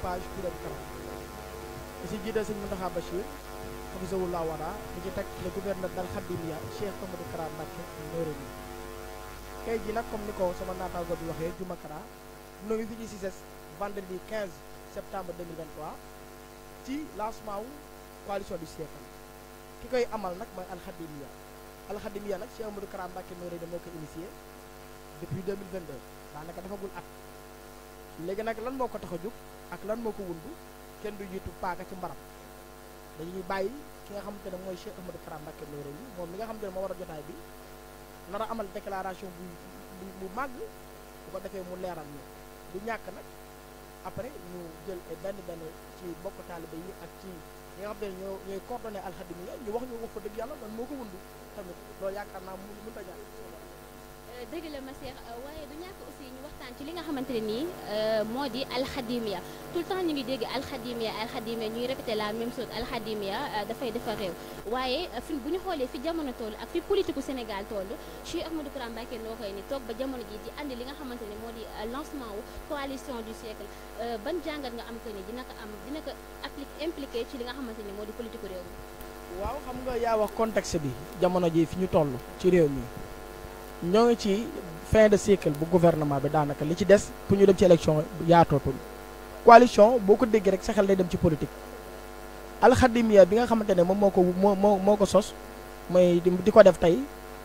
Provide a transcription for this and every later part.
page Touba Kara di si jiital sëñ Mountakha Bachir hafizahullah wara di ci teg le gouverneur dal Khadimia Cheikh Amadou Kara Mbacké Noreyni tey ji nag comme ni ko sama naataango bi waxee Juma Kara ñoo ngi fi ci CICES vendredi 15 septembre 2023 ci lancement wu coalition du siècle ki koy amal nag mooy Al Khadimia nag Cheikh Amadou Kara Mbacké Noreyni moo ko initié depuis 2022 daanaka dafagul at léegi nag lan moo ko tax a jóg ak lan moo ko wundu kenn du jiitu paaka ci mbaram dañuy bàyyi ki nga xamante ne mooy Cheikh Amadou Kara Mbacké Noreyni moom mi nga xamante ne moo war a jotaay bi nar a amal déclaration bu màgg bu ko defee mu leeral ñu du ñàkk nag après ñu jël benn ci bokk taalibe yi ak ci ñi nga xam ne ñooy coordonné Al Khadimia ñu wax ñu wax fa dëgg yàlla lan moo ko wundu tamit loolu yaakaar naa mënut a ñàkk. dëgg la Masseer waaye du ñàkk aussi ñu waxtaan ci li nga xamante ne nii moo di Al Khadimia tout le temps ñu ngi dégg Al Khadimia ñuy répété la même chose Al Khadimia dafay defar réew waaye fi bu ñu xoolee fi jamono toll ak fi politique Sénégal toll Cheikh Amadou Kara Mbacké Noreyni toog ba jamono ji di andi li nga xamante ne moo di lancement wu coalition du siècle ban jàngat nga am que ni dina ko impliqué ci li nga xamante ni moo di politique réew mi. waaw xam nga yaa wax contexte bi jamono ji fi ñu toll ci réew mi. ñoo ngi ci fin de cycle bu gouvernement bi daanaka li ci des pour ñu dem ci élection yaatootul coalition boo ko déggee rek sa xel day dem ci politique Al Khadimia bi nga xamante ne moom moo ko sos mooy di ko def tey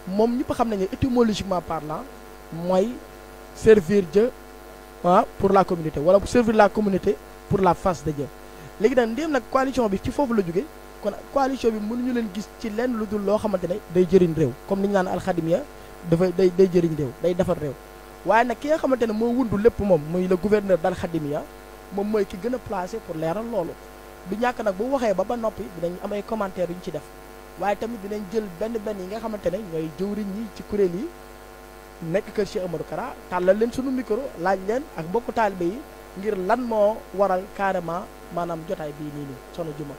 moom ñëpp xam nañu étymologiquement parlant mooy servir Dieu pour la communauté wala servir la communauté pour la face de Dieu léegi nag ndéem nag coalition bi ci foofu la jóge kon coalition bi mënuñu leen gis ci lenn lu dul loo xamante ne day jëriñ réew comme ni ñu naan Al Khadimia dafay day jëriñ réew day defar réew waaye nag ki nga xamante ne moo wundu lépp moom muy le gouverneur dal Khadimia moom mooy ki gën a placé pour leeral loolu du ñàkk nag bu waxee ba noppi dinañ am ay commentaires yu ñu ci def waaye tamit dinañ jël benn yi nga xamante ne ñooy jëwriñ yi ci kuréel yi nekk kër Cheikh Amadou Kara tàllal leen sunu micro laaj leen ak mbokku taalibe yi ngir lan moo waral carrément maanaam jotaay bii nii Soxna Juma.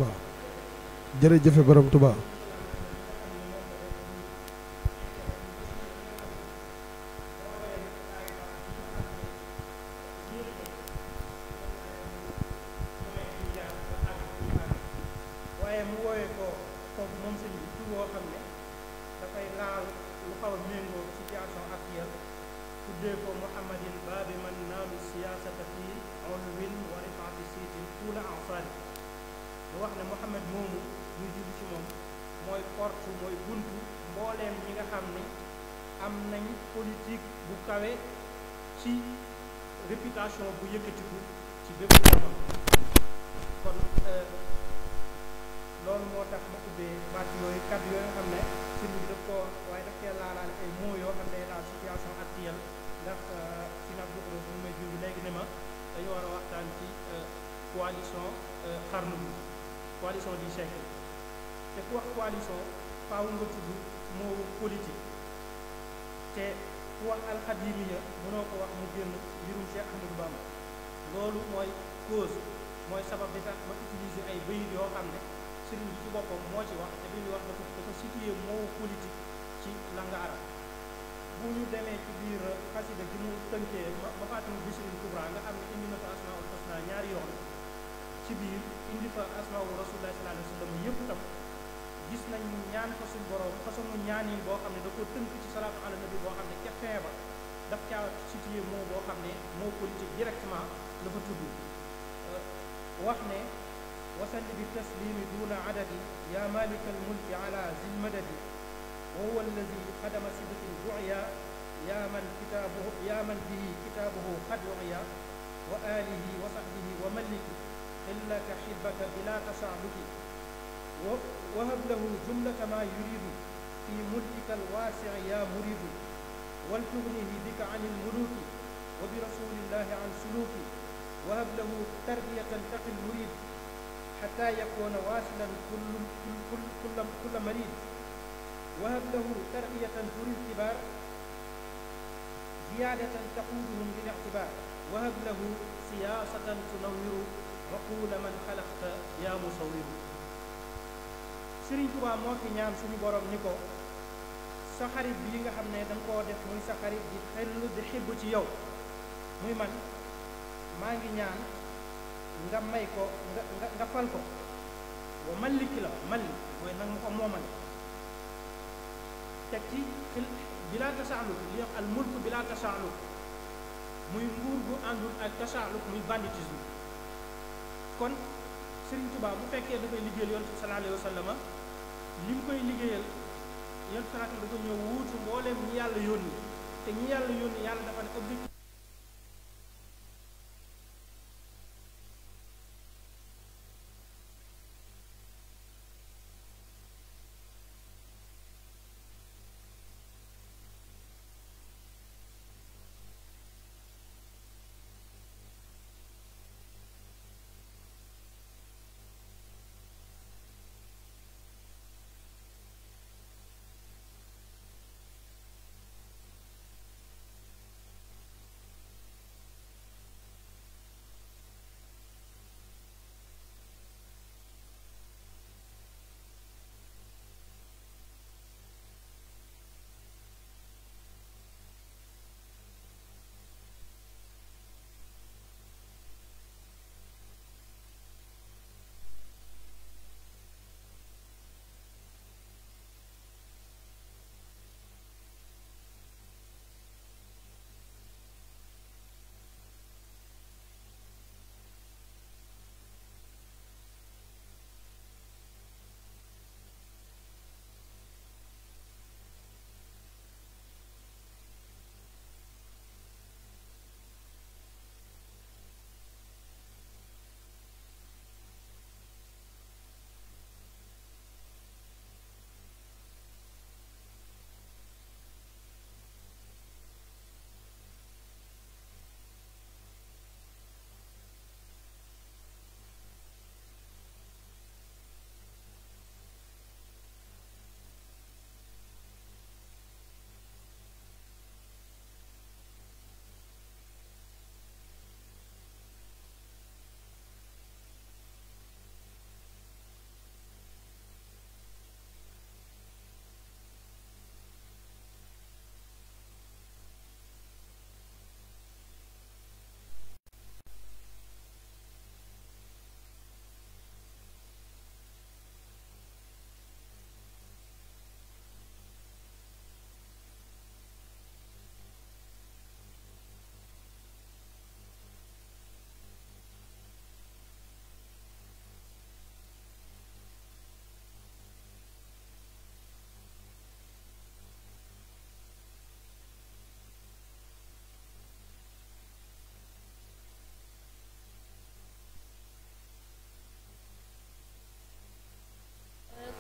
waaw jërëjëfe borom Touba waaye mu woowee ko kooku moom sëñ bi tur woo xam ne dafay laal lu xaw a méngoo situation actuelle tuddee ko muhammadin baabi man naalu siyaasata fi ulwin wa rifaati siitin tuula ansaari mu wax ne Muhammad moomu ñu julli ci moom mooy porte mooy buntu mbooleem ñi nga xam ne am nañ politique bu kawe ci réputation bu yëkkatiku ci bépp jamono kon loolu moo tax ma ubbee baat yooyu kàddu yooyu nga xam ne sëriñ bi daf ko waaye daf cee laalaale ay mots yoo xam ne la situation actuelle ndax si nag bu mu may junj léegi ne ma dañu war a waxtaan ci coalition xarnu bi coalition du siècle te ku wax coalition faaw nga tudd moo politique te ku wax alxadimiya mënoo ko wax mu génn mbirum Cheikh Ahmadou Bamba loolu mooy cause mooy sabab bi tax ma utiliser ay bayit yoo xam ne sëriñ bi ci boppam moo ci wax te bi ñuy wax dafa situé moo politique ci langue arabe bu ñu demee ci biir xasida gi mu tënkee ba faatimu bisril kubra nga xam ne indi na fa asmaul husna ñaari yoon ci biir indi fa asmaul rasulullah sallallahu alayhi wa sallam yëpp tam gis nañ mu ñaan fa suñ borom façon ñaanin boo xam ne da ko tënk ci salaatu ala nabi boo xam ne ca fin ba daf caa situé moo boo xam ne moo politique directement la fa tudd wax ne wasalli bi taslimi duna adadi ya malika al mulki ala zil madadi wa huwa allazi xadama sidqin duya ya man bihi kitaabuhu xad duya wa alihi wa sahbihi wa maliki illaka xibbaka bila tasaaluki wahab lahu jumlata ma yuridu fi mulkika alwaasici ya muridu waltugnihi bika an ilmuluki wa bi rasulillahi an suluki wahab lahu tarbiyatan taqi lmurid xata yakuna waasilan kulla marid wahab lahu tarbiyatan turi lkibar ziyadatan taquuduhum bilictibar wahab lahu siyaasatan tunawiru uqula man xalaqta ya musawiru Sëriñ Tuubaa moo fi ñaan suñu borom ni ko sa xarit bii nga xam ne danga koo def muy sa xarit di xel di xibb ci yow muy man maa ngi ñaan nga may ko nga fal ko wa malliki la malli mooy nag ma ko moomale teg ci bilaa tasaaluk li wax al mulk bilaa tasaaluk muy nguur bu àndul ak tasaaluk muy banditisme kon Sëriñ Tuubaa bu fekkee dafay liggéeyal Yonent bi sallallahu alayhi wa sallam li mu koy liggéeyal Yonent bi sallallahu dafa ñëw wuutu mbooleem ñi yàlla yónni te ñi yàlla yónni yàlla dafa ne objectif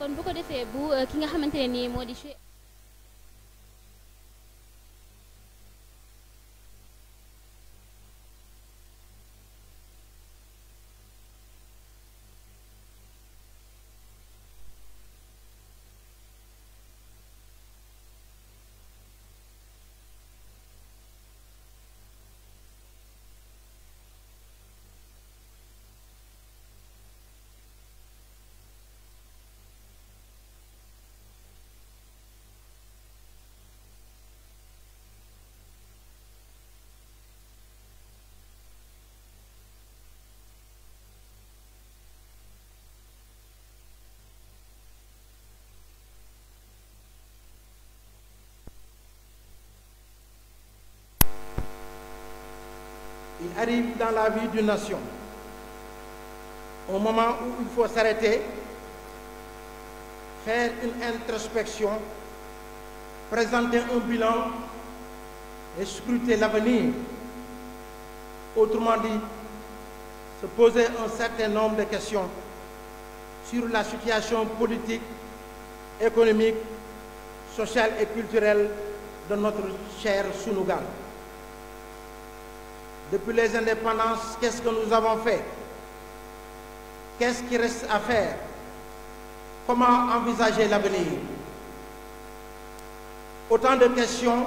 kon bu ko defee bu ki nga xamante ne nii moo di Il arrive dans la vie d'une nation un moment où il faut s'arrêter, faire une introspection, présenter un bilan et scruter l'avenir. Autrement dit, se poser un certain nombre de questions sur la situation politique, économique, sociale et culturelle de notre cher Sunugal. Depuis les indépendances, qu'est-ce que nous avons fait? Qu'est-ce qui reste à faire? Comment envisager l'avenir? Autant de questions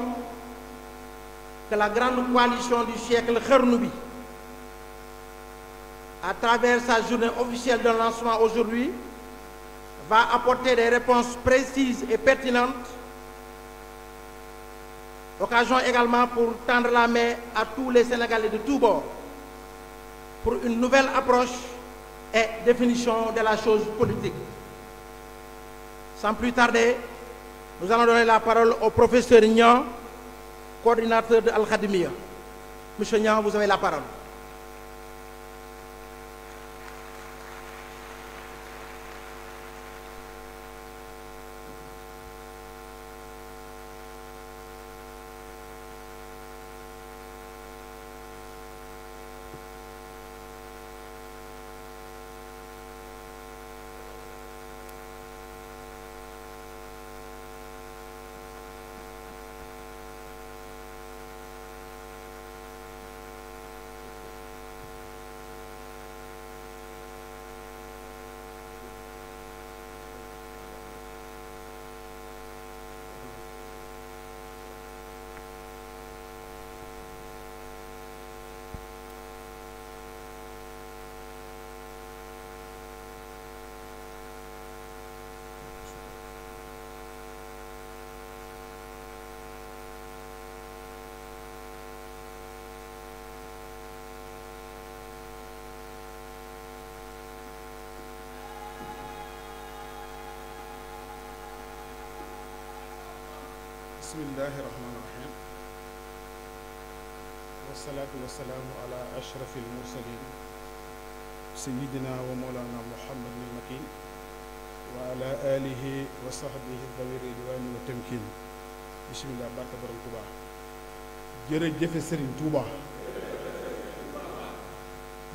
que la grande coalition du siècle Khernoubi, à travers sa journée officielle de lancement aujourd'hui, va apporter des réponses précises et pertinentes. Occasion également pour tendre la main à tous les Sénégalais de tous bords pour une nouvelle approche et définition de la chose politique. Sans plus tarder, nous allons donner la parole au professeur Niang, coordinateur de Al-Khadimiyya. Monsieur Niang, vous avez la parole. bismillahi rahmaani rahim wasalaatu wasalaamu ala ashrafil mursalin sayidina wa mawlana muhammadin al makin wa ala alihi wa sahbihi dawi ridwani wa tamkin bismillah barka borom Touba jërëjëfe Serigne Touba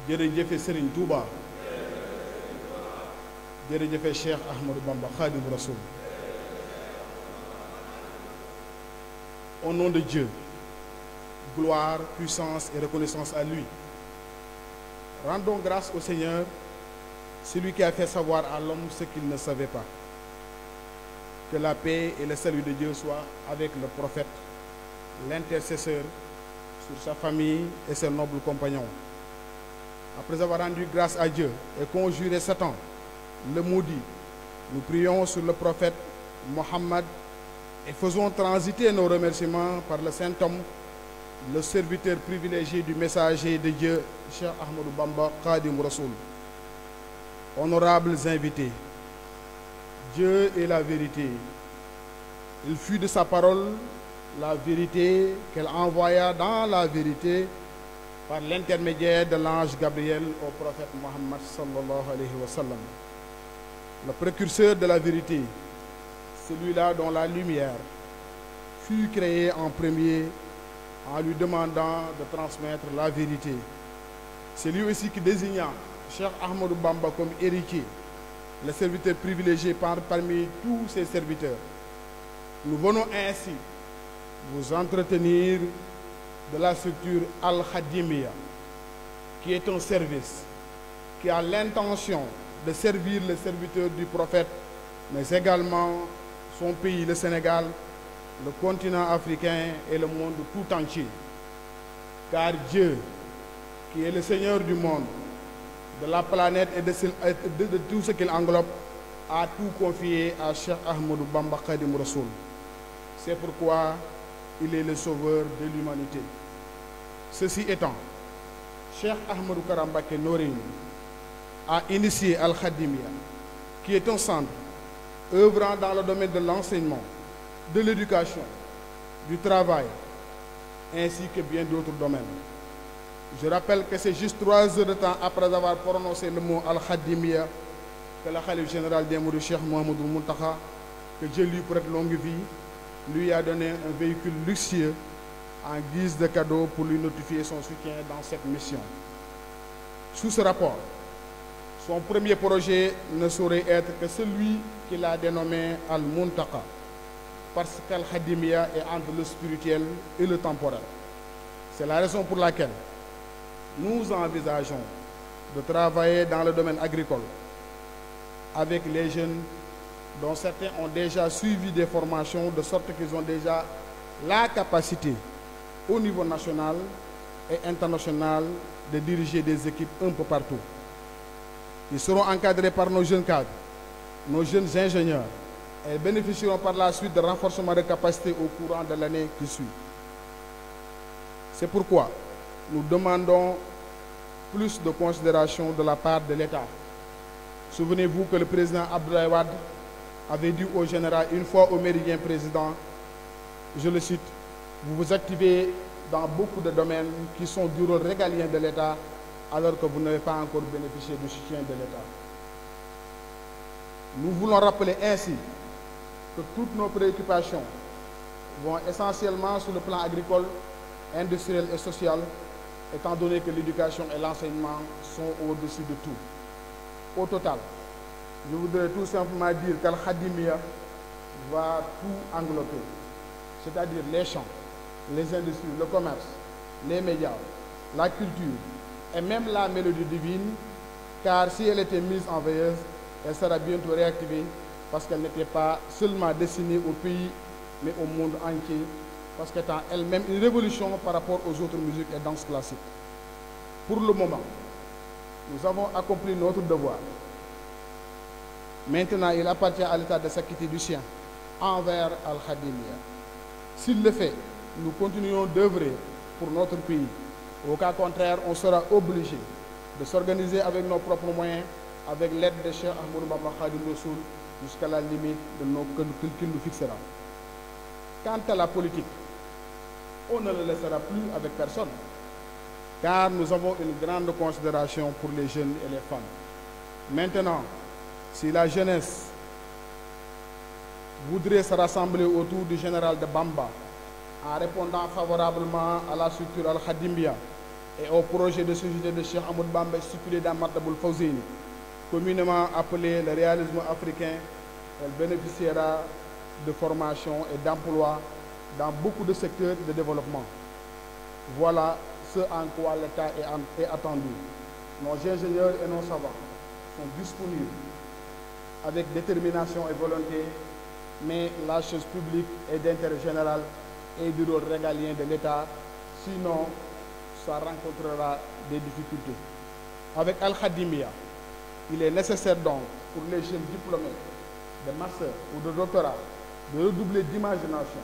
jërëjëfe Serigne Touba jërëjëfe Cheikh Ahmadou Bamba Khadim Rasoul. Au nom de Dieu, gloire, puissance et reconnaissance à lui. Rendons grâce au Seigneur, celui qui a fait savoir à l'homme ce qu'il ne savait pas. Que la paix et le salut de Dieu soient avec le prophète, l'intercesseur, sur sa famille et ses nobles compagnons. Après avoir rendu grâce à Dieu et conjuré Satan, le maudit, nous prions sur le prophète Mohammed et faisons transiter nos remerciements par le saint homme, le serviteur privilégié du messager de Dieu, Cheikh Ahmadou Bamba Khadim Rasoul. Honorables invités, Dieu est la vérité. Il fut de sa parole la vérité qu'elle envoya dans la vérité par l'intermédiaire de l'ange Gabriel au prophète Mohammed sallallahu alayhi wa sallam. Le précurseur de la vérité, celui-là dont la lumière fut créée en premier en lui demandant de transmettre la vérité. C'est lui aussi qui désigna Cheikh Ahmadou Bamba comme héritier le serviteur privilégié parmi tous ses serviteurs. Nous venons ainsi vous entretenir de la structure Al-Khadimiyya, qui est un service qui a l'intention de servir le serviteur du prophète, mais également son pays, le Sénégal, le continent africain et le monde tout entier. Car Dieu, qui est le Seigneur du monde, de la planète et de tout ce qu'il englobe, a tout confié à Cheikh Ahmadou Bamba Khadim Rassoul. C'est pourquoi il est le sauveur de l'humanité. Ceci étant, Cheikh Ahmadou Kara Mbacké Noreyni a initié Al-Khadimiyya, qui est un centre œuvrant dans le domaine de l'enseignement, de l'éducation, du travail, ainsi que bien d'autres domaines. Je rappelle que c'est juste 3 heures de temps après avoir prononcé le mot Al-Khadimiyya que le khalife général des Mourides, Cheikh Mouhamadoul Mountakha, que Dieu lui prête longue vie, lui a donné un véhicule luxueux en guise de cadeau pour lui notifier son soutien dans cette mission. Sous ce rapport, son premier projet ne saurait être que celui qu'il a dénommé Al-Muntaka, parce qu'Al-Khadimiyya est entre le spirituel et le temporel. C'est la raison pour laquelle nous envisageons de travailler dans le domaine agricole avec les jeunes dont certains ont déjà suivi des formations de sorte qu'ils ont déjà la capacité au niveau national et international de diriger des équipes un peu partout. Ils seront encadrés par nos jeunes cadres, nos jeunes ingénieurs et bénéficieront par la suite de renforcement de capacités au courant de l'année qui suit. C'est pourquoi nous demandons plus de considération de la part de l'État. Souvenez-vous que le président Abdoulaye Wade avait dit au général une fois au méridien président, je le cite, vous vous activez dans beaucoup de domaines qui sont du rôle régalien de l'État alors que vous n'avez pas encore bénéficié du soutien de l'État. Nous voulons rappeler ainsi que toutes nos préoccupations vont essentiellement sur le plan agricole, industriel et social, étant donné que l'éducation et l'enseignement sont au-dessus de tout. Au total, je voudrais tout simplement dire qu'Al-Khadimiyya va tout englober, c'est-à-dire les champs, les industries, le commerce, les médias, la culture et même la mélodie divine, car si elle était mise en veilleuse, elle sera bientôt réactivée parce qu'elle n'était pas seulement destinée au pays, mais au monde entier, parce qu'étant elle-même une révolution par rapport aux autres musiques et danses classiques. Pour le moment, nous avons accompli notre devoir. Maintenant, il appartient à l'État de s'acquitter du sien envers Al-Khadimiyya. S'il le fait, nous continuons d'œuvrer pour notre pays. Au cas contraire, on sera obligé de s'organiser avec nos propres moyens, avec l'aide de Cheikh Ahmadou Bamba Khadim Rassoul, jusqu'à la limite de nos qu'il nous fixera. Quant à la politique, on ne le laissera plus avec personne, car nous avons une grande considération pour les jeunes et les femmes. Maintenant, si la jeunesse voudrait se rassembler autour du général de Bamba en répondant favorablement à la structure Al-Khadimiyya et au projet de société de Cheikh Ahmadou Bamba stipulé dans Matlabul Fawzeyni, communément appelé le réalisme africain, elle bénéficiera de formation et d'emploi dans beaucoup de secteurs de développement. Voilà ce en quoi l'État est attendu. Nos ingénieurs et nos savants sont disponibles avec détermination et volonté, mais la chose publique est d'intérêt général et du rôle régalien de l'État, sinon ça rencontrera des difficultés. Avec Al-Khadimiyya, il est nécessaire donc pour les jeunes diplômés de master ou de doctorat de redoubler d'imagination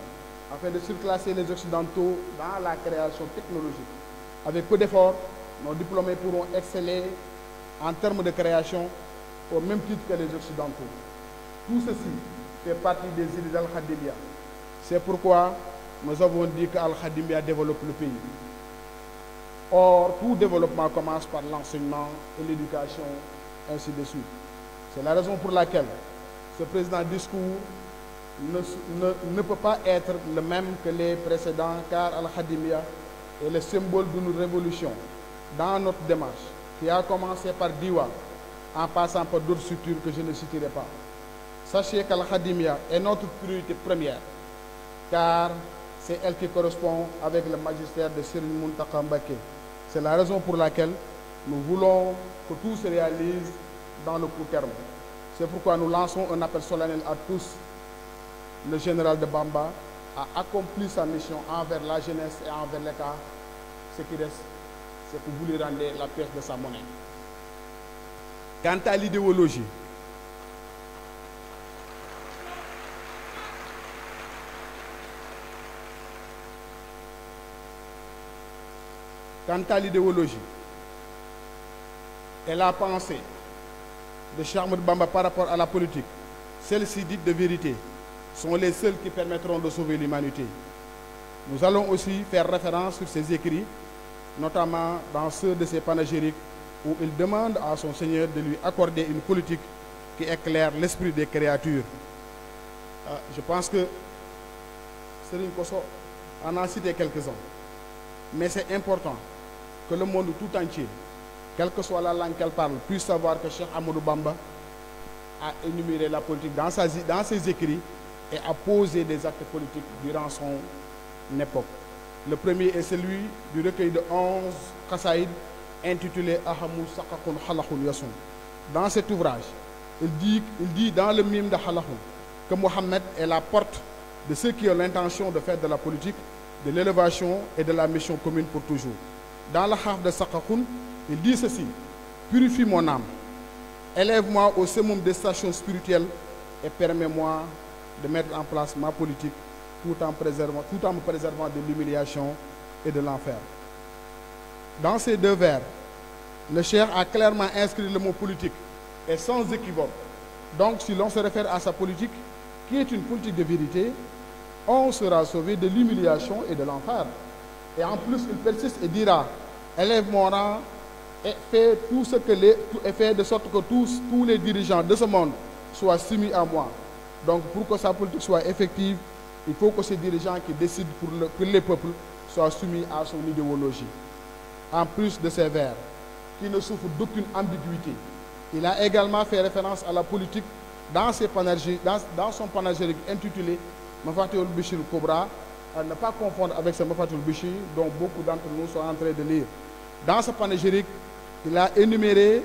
afin de surclasser les Occidentaux dans la création technologique. Avec peu d'efforts, nos diplômés pourront exceller en termes de création au même titre que les Occidentaux. Tout ceci fait partie des idées d'Al-Khadimiyya. C'est pourquoi nous avons dit qu'Al-Khadimiyya développe le pays. Or, tout développement commence par l'enseignement et l'éducation, ainsi de suite. C'est la raison pour laquelle ce président discours ne peut pas être le même que les précédents, car Al-Khadimiyya est le symbole d'une révolution dans notre démarche qui a commencé par Diwa en passant par d'autres structures que je ne citerai pas. Sachez qu'Al-Khadimia est notre priorité première, car c'est elle qui correspond avec le magistère de Serigne Mountakha Mbacké. C'est la raison pour laquelle nous voulons que tout se réalise dans le court terme. C'est pourquoi nous lançons un appel solennel à tous. Le général de Bamba a accompli sa mission envers la jeunesse et envers l'État. Ce qui reste, c'est que vous lui rendez la pièce de sa monnaie. Quant à l'idéologie, et la pensée de Cheikh Ahmadou Bamba par rapport à la politique, celles-ci dites de vérité, sont les seules qui permettront de sauver l'humanité. Nous allons aussi faire référence sur ses écrits, notamment dans ceux de ses panégyriques, où il demande à son Seigneur de lui accorder une politique qui éclaire l'esprit des créatures. Je pense que Serigne Kosso en a cité quelques-uns. Mais c'est important que le monde tout entier, quelle que soit la langue qu'elle parle, puisse savoir que Cheikh Ahmadou Bamba a énuméré la politique dans ses écrits et a posé des actes politiques durant son époque. Le premier est celui du recueil de 11 Khasaïd intitulé Ahamou Sakakun Halakhun Yasun. Dans cet ouvrage, il dit dans le mime de Halakhun que Mohammed est la porte de ceux qui ont l'intention de faire de la politique, de l'élévation et de la mission commune pour toujours. Dans le Haf de Sakakun, il dit ceci: purifie mon âme, élève-moi au summum des stations spirituelles et permets-moi de mettre en place ma politique tout en me préservant de l'humiliation et de l'enfer. Dans ces deux vers, le cheikh a clairement inscrit le mot politique et sans équivoque. Donc, si l'on se réfère à sa politique, qui est une politique de vérité, on sera sauvé de l'humiliation et de l'enfer. Et en plus, il persiste et dira: élève mon rang et fais de sorte que tous les dirigeants de ce monde soient soumis à moi. Donc, pour que sa politique soit effective, il faut que ces dirigeants qui décident pour les peuples soient soumis à son idéologie. En plus de ces vers, qui ne souffrent d'aucune ambiguïté, il a également fait référence à la politique dans son panégyrique intitulé Mafatihul Bichri Kubra, à ne pas confondre avec ce Mafatihul Bichri dont beaucoup d'entre nous sont en train de lire. Dans ce panégyrique, il a énuméré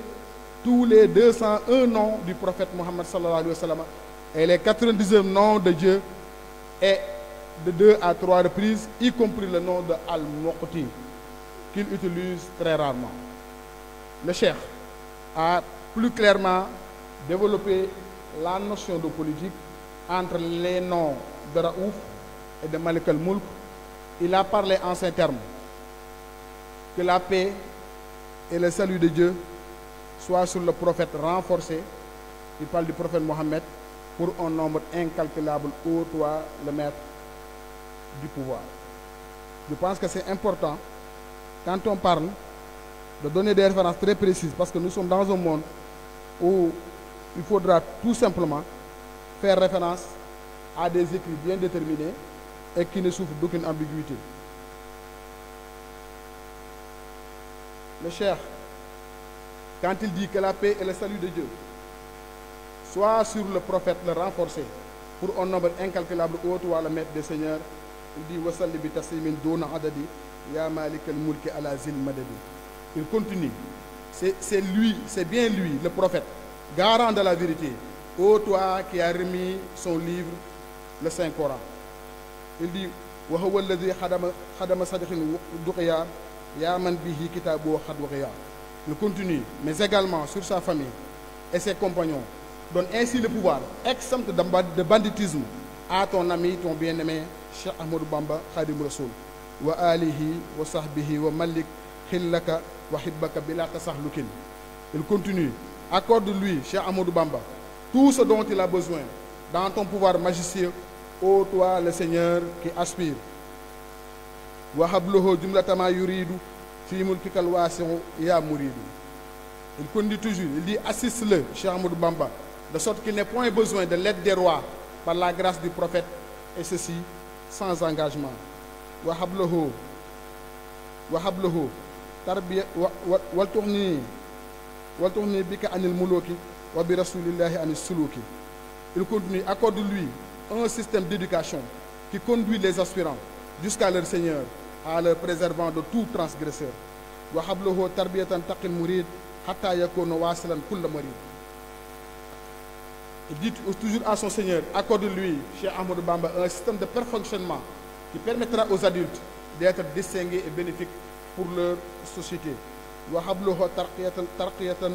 tous les 201 noms du prophète Mohammed sallallahu alayhi wa sallam et les 99 noms de Dieu, et de 2 à 3 reprises, y compris le nom de Al-Muqti, qu'il utilise très rarement. Le cheikh a plus clairement développé la notion de politique entre les noms de Raouf et de Malik al-Mulk. Il a parlé en ces termes: que la paix et le salut de Dieu soient sur le prophète renforcé. Il parle du prophète Mohammed pour un nombre incalculable, ô toi le maître du pouvoir. Je pense que c'est important, quand on parle, de donner des références très précises, parce que nous sommes dans un monde où il faudra tout simplement faire référence à des écrits bien déterminés et qui ne souffrent d'aucune ambiguïté. Le cheikh, quand il dit que la paix et le salut de Dieu soient sur le prophète le renforcé pour un nombre incalculable, ô toi le maître des seigneurs, il dit wasalli bi taslimin duna adadi ya malik al mulki ala zil madadi. Il continue: c'est lui, c'est bien lui, le prophète, garant de la vérité, ô toi qui a remis son livre, le Saint-Coran. Il dit wa huwa alladhi khadama sadiqin duqiya ya man bihi kitabu khad waqiya. Il continue, mais également sur sa famille et ses compagnons, donne ainsi le pouvoir, exempt de banditisme, à ton ami, ton bien-aimé, Cheikh Ahmadou Bamba Khadim Rasoul, wa alihi wa sahbihi wa malik khillaka wa hibbaka bila tasahlukin. Il continue: accorde-lui, Cheikh Ahmadou Bamba, tout ce dont il a besoin dans ton pouvoir majestueux, ô toi le Seigneur qui aspire. Wa habluhu jumlatama yuridu fi mulkikal wasi'u ya muridu. Il continue toujours, il dit: assiste-le, Cheikh Ahmadou Bamba, de sorte qu'il n'ait point besoin de l'aide des rois par la grâce du prophète, et ceci sans engagement. Wa habluhu tarbiya wal tughni waltughni bika anil muluki wa bi rasulillahi anis suluki. Il continue, accorde-lui un système d'éducation qui conduit les aspirants jusqu'à leur Seigneur, en leur préservant de tout transgresseur. Wa hablahu tarbiyatan taqil murid hatta yakuna wasilan kulla marid. Il dit toujours à son Seigneur, accorde-lui, Cheikh Ahmadou Bamba, un système de perfectionnement qui permettra aux adultes d'être distingués et bénéfiques pour leur société. Wa hablahu tarqiyatan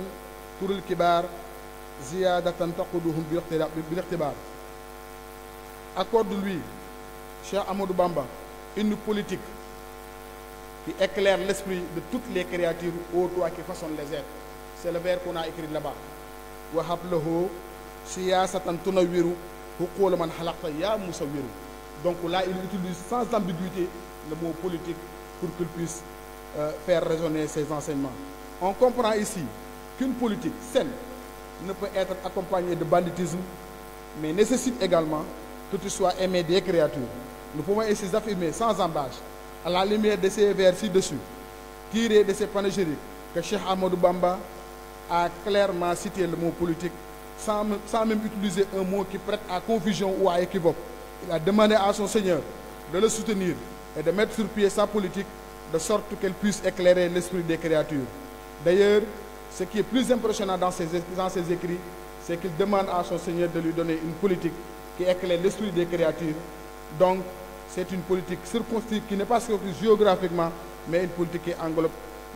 turil kibar ziyadatan taquduhum bil ikhtibar. Accorde-lui, Cheikh Ahmadou Bamba, une politique qui éclaire l'esprit de toutes les créatures ô toi qui façonne les êtres. C'est le vers qu'on a écrit là-bas. Wa hablahu siyasatan tunawwiru huqul man halaqta ya musawwiru. Donc là, il utilise sans ambiguïté le mot politique pour qu'il puisse faire résonner ses enseignements. On comprend ici qu'une politique saine ne peut être accompagnée de banditisme, mais nécessite également que tu sois aimé des créatures. Nous pouvons ainsi affirmer sans embâche, à la lumière de ces vers ci-dessus, tirés de ces panégyriques, que Cheikh Ahmadou Bamba a clairement cité le mot politique sans même utiliser un mot qui prête à confusion ou à équivoque. Il a demandé à son Seigneur de le soutenir et de mettre sur pied sa politique de sorte qu'elle puisse éclairer l'esprit des créatures. D'ailleurs, ce qui est plus impressionnant dans ses écrits, c'est qu'il demande à son Seigneur de lui donner une politique qui éclaire l'esprit des créatures. Donc, c'est une politique circonscrite qui n'est pas circonscrite géographiquement, mais une politique qui englobe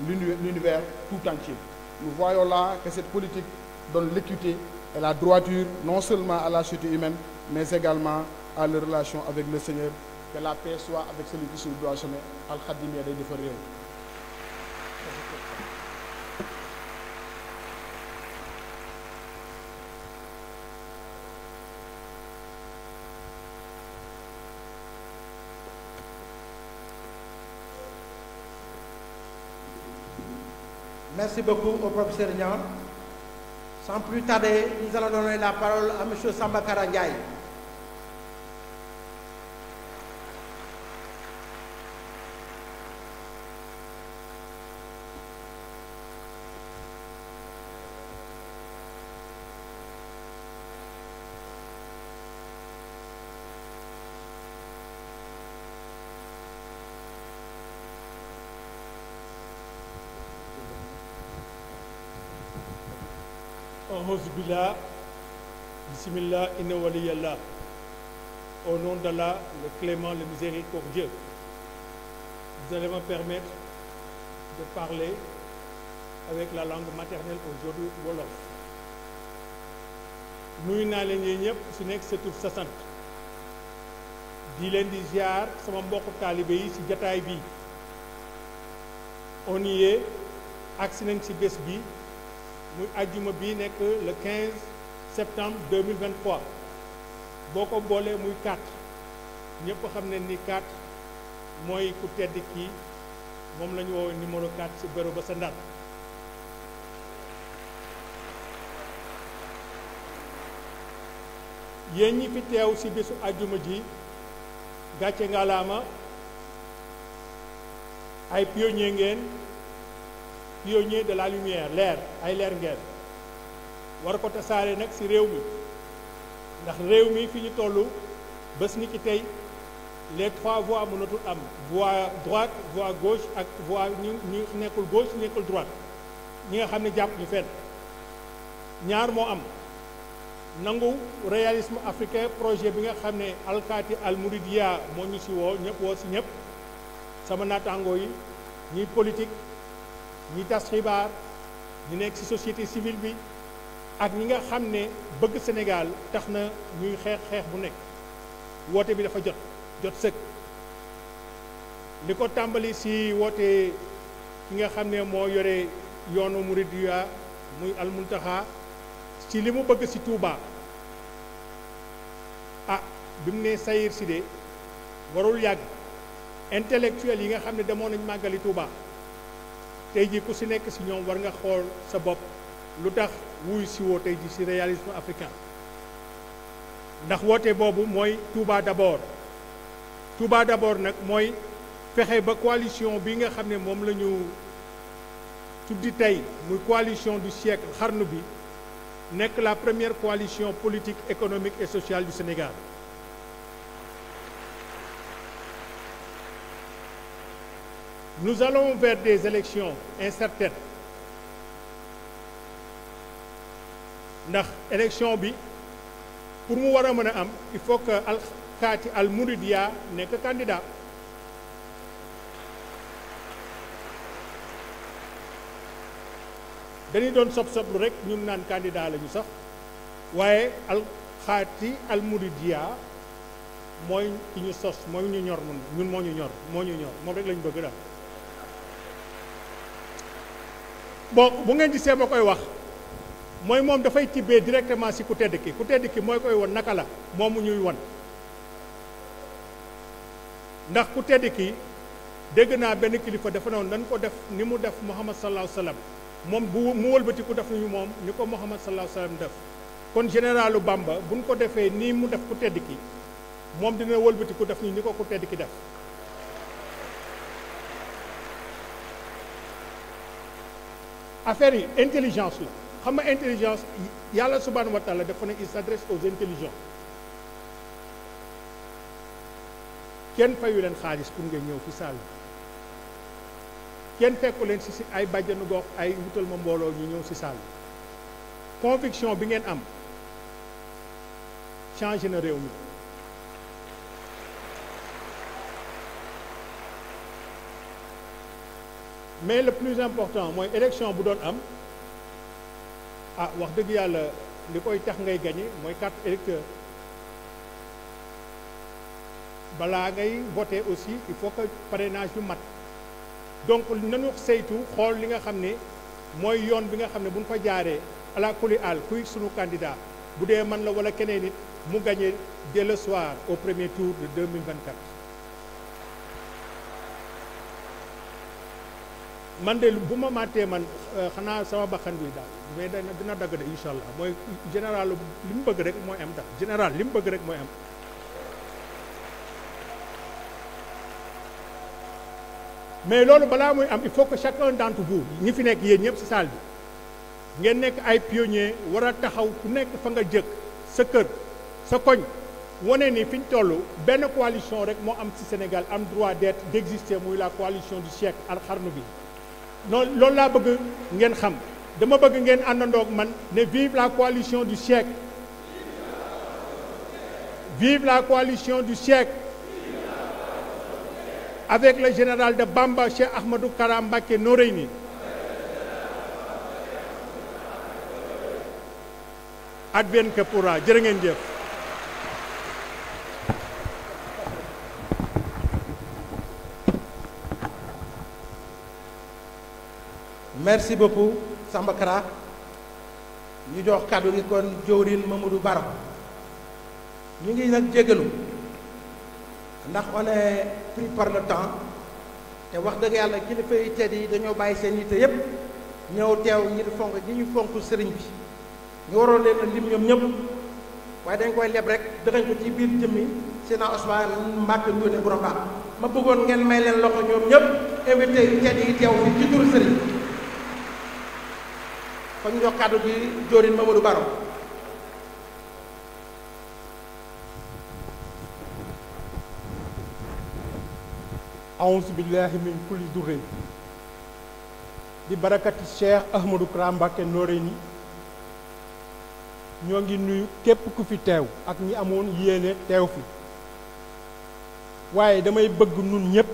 l'univers tout entier. Nous voyons là que cette politique donne l'équité et la droiture non seulement à la société humaine, mais également à leur relation avec le Seigneur. Que la paix soit avec celui qui suit le droit chemin. Al-Khadimiyya day defar réew. Merci beaucoup au professeur Niang. Sans plus tarder, nous allons donner la parole à M. Samba Kara Ndiaye. Auzubillah, bismillah, inna waliyallah. Au nom d'Allah, le clément, le miséricordieux, vous allez me permettre de parler avec la langue maternelle aujourd'hui, wolof. nuyu naa leen yéen ñëpp su nekk sa tur sa sant di leen di ziar sama mbokku taalibe yi ci jataay bi on y est agsi nañ ci bés bi muy àjjuma bi nekk le 15 septembre 2023 boo ko boolee muy 4 ñëpp xam ne ni 4 mooy ku tedd kii moom la ñu woowee numéro 4 ci béro ba sa Ndar yéen ñi fi teew ci bésu àjjuma ji gàcce ngalaama ay pionnier ngeen pionnier de la lumière leer ay leer ngeen war ko tasaare nag ci réew mi ndax réew mi fi ñu toll bés ni ki tey les 3 voies mënatul am voie droite voie gauche ak voie ñu nekkul gauche nekkul droite ñi nga xam ne jàpp ñu fenn ñaar moo am nangu réalisme africain projet bi nga xam ne alkaati al Mouridiya moo ñu ci woo ñëpp woo ci ñëpp sama naataangoo yi ñi politique ñi tas xibaar ñi nekk ci société civile bi ak ñi nga xam ne bëgg Sénégal tax na ñuy xeex bu nekk woote bi dafa jot sëkk li ko tàmbali ci woote ki nga xam ne moo yore yoonu Mouridiya muy al Muntaxa ci li mu bëgg ci Touba bi mu ne Sayir si de warul yàgg intellectuel yi nga xam ne demoon nañ màggali Touba tey ji ku ci nekk ci ñoom war nga xool sa bopp lu tax wuy ci woo tey ji ci réalisme africain ndax woote boobu mooy Touba d'abord nag mooy fexe ba coalition bi nga xam ne moom la ñu tuddi tey muy coalition du siècle xarnu bi nekk la première coalition politique économique et sociale du Sénégal. Nous allons vers des élections incertaines ndax élection bi pour mu war a mën a am il faut que alkaati al Mouridiya nekk candidat. dañuy doon sob-soblu rek ñun naan candidat la ñu sax waaye alxaati almuridiya mooy ki ñu sos mooy ñu ñor ñun moo ñu ñor moom rek la ñu bëgg daal. bon bu ngeen gisee ma koy wax mooy moom dafay tibbee directement si ku tedd ki mooy koy won naka la moomu ñuy won ndax ku tedd ki dégg naa benn kilifa dafa noonu dañ ko def ni mu def Muhammad sallallahu alayhi wa sallam moom bu mu wëlbati ku def nañu moom ni ko Muhammad sallallahu alayhi wa sallam def kon généralu Bamba buñ ko defee nii mu def ku tedd ki moom dina wëlbati ku def ni ko ku tedd ki def. affaire yi intelligence la xam nga intelligence yàlla subhanahu wa taala dafa ne il s'adresse aux intelligents kenn fayu leen xaalis pour nga ñëw fi salle kenn fekku leen si ay bàjjanu gox ay wutal ma mbooloo ñu ñëw si salle conviction bi ngeen am changé na réew mi mais le plus important mooy élection bu doon am wax dëgg yàlla li koy tax ngay gagné mooy carte électeur balaa ngay voter aussi il faut que parrainage yu mat donc nañu saytu xool li nga xam ne mooy yoon bi nga xam ne bu ñu fa jaaree ala kuli al kuy sunu candidat bu dee man la wala keneen nit mu gagné dès le soir au premier tour de 2024. man de bu ma màttee man xanaa sama bakkan bi daal mais dina dagg de incha allah mooy général li mu bëgg rek mooy am daal général li mu bëgg rek mooy am. mais loolu balaa muy am il faut que chacun d'entre vous ñi fi nekk yéen ñëpp ci salle bi ngeen nekk ay pionniers war a taxaw ku nekk fa nga jëkk sa kër sa koñ wane ni fi ñu toll benn coalition rek moo am ci Sénégal am droit d'exister muy la coalition du siècle al xarnu bi. non loolu laa bëgg ngeen xam dama bëgg ngeen àndandoog man ne vive la coalition du siècle vive la coalition du siècle avec le général de Bamba Cheikh Ahmadou Kara Mbacké Noreyni advienne que pourra jërë ngeen jëf. merci beaucoup Samba Kara ñu jox kàddu gi kon jëwriñ Mamadou Baro ñu ngi nag jégalu ndax on est pris par le temps te wax dëgg yàlla kilifa yi tedd yi dañoo bàyyi seen yitte yépp ñëw teew ngir fonk ñi ñu fonk sëriñ bi ñu waroon leen a lim ñoom ñëpp waaye dañ koy leb rek dëxañ ko ci biir jëmmi Seydina Ousmane Mbacké Ndoné Borom Baax ma bëggoon ngeen may leen loxo ñoom ñëpp invité yi tedd yi teew fi ci turu sëriñ kon ñu jox kàddu gi jëwriñ Mamadou Baro. a'uuzu billahi min kulli durrin di barakati Cheikh Ahmadou Kara Mbacké Noreyni ñoo ngi nuyu képp ku fi teew ak ñi amoon yéene teew fi waaye damay bëgg nun ñépp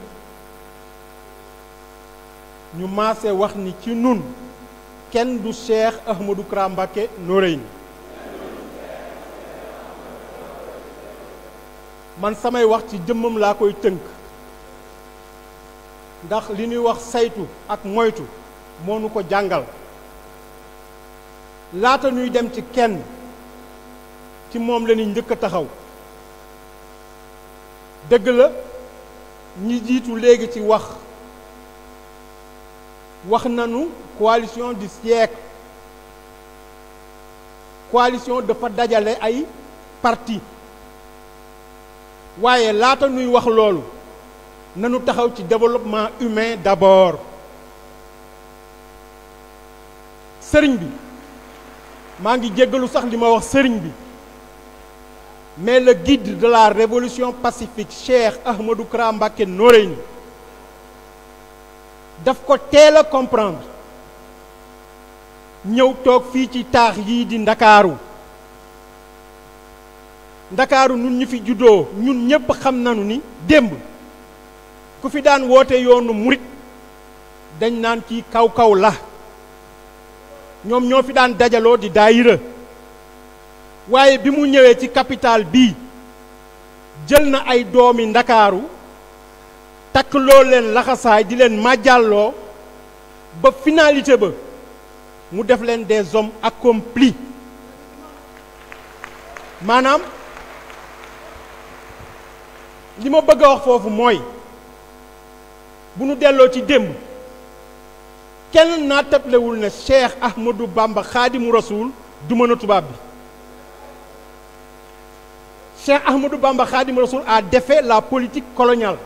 ñu maase wax ni ci nun kenn du Cheikh Ahmadou Kara Mbacké Noreyni man samay wax ci jëmmam laa koy tënk ndax li ñuy wax saytu ak moytu moo nu ko jàngal laata ñuy dem ci kenn ci moom la ñuy njëkk a taxaw dëgg la ñi jiitu léegi ci wax nañu coalition du siècle coalition dafa dajale ay parti waaye laata ñuy wax loolu nanu taxaw ci développement humain d'abord sëriñ bi maa ngi jéggalu sax li ma wax sëriñ bi mais le guide de la révolution pacifique Cheikh Ahmadou Kara Mbacké Noreyni daf ko teel a comprendre ñëw toog fii ci taax yii di ndakaaru ñun ñu fi juddoo ñun ñépp xam nañu ni démb ku fi daan woote yoonu murit dañ naan kii kaw-kaw la ñoom ñoo fi daan dajaloo di daayira waaye bi mu ñëwee ci capital bii jël na ay doomi ndakaaru takk loo leen laxasaay di leen màjjalloo ba finalité ba mu def leen des hommes accomplis maanaam li ma bëgg a wax foofu mooy bu nu delloo ci démb kenn naatablewul ne Cheikh Ahmadou Bamba Khadimu Rasoul du mën a tubaab bi Cheikh Ahmadou Bamba Khadimu Rasoul a défait la politique coloniale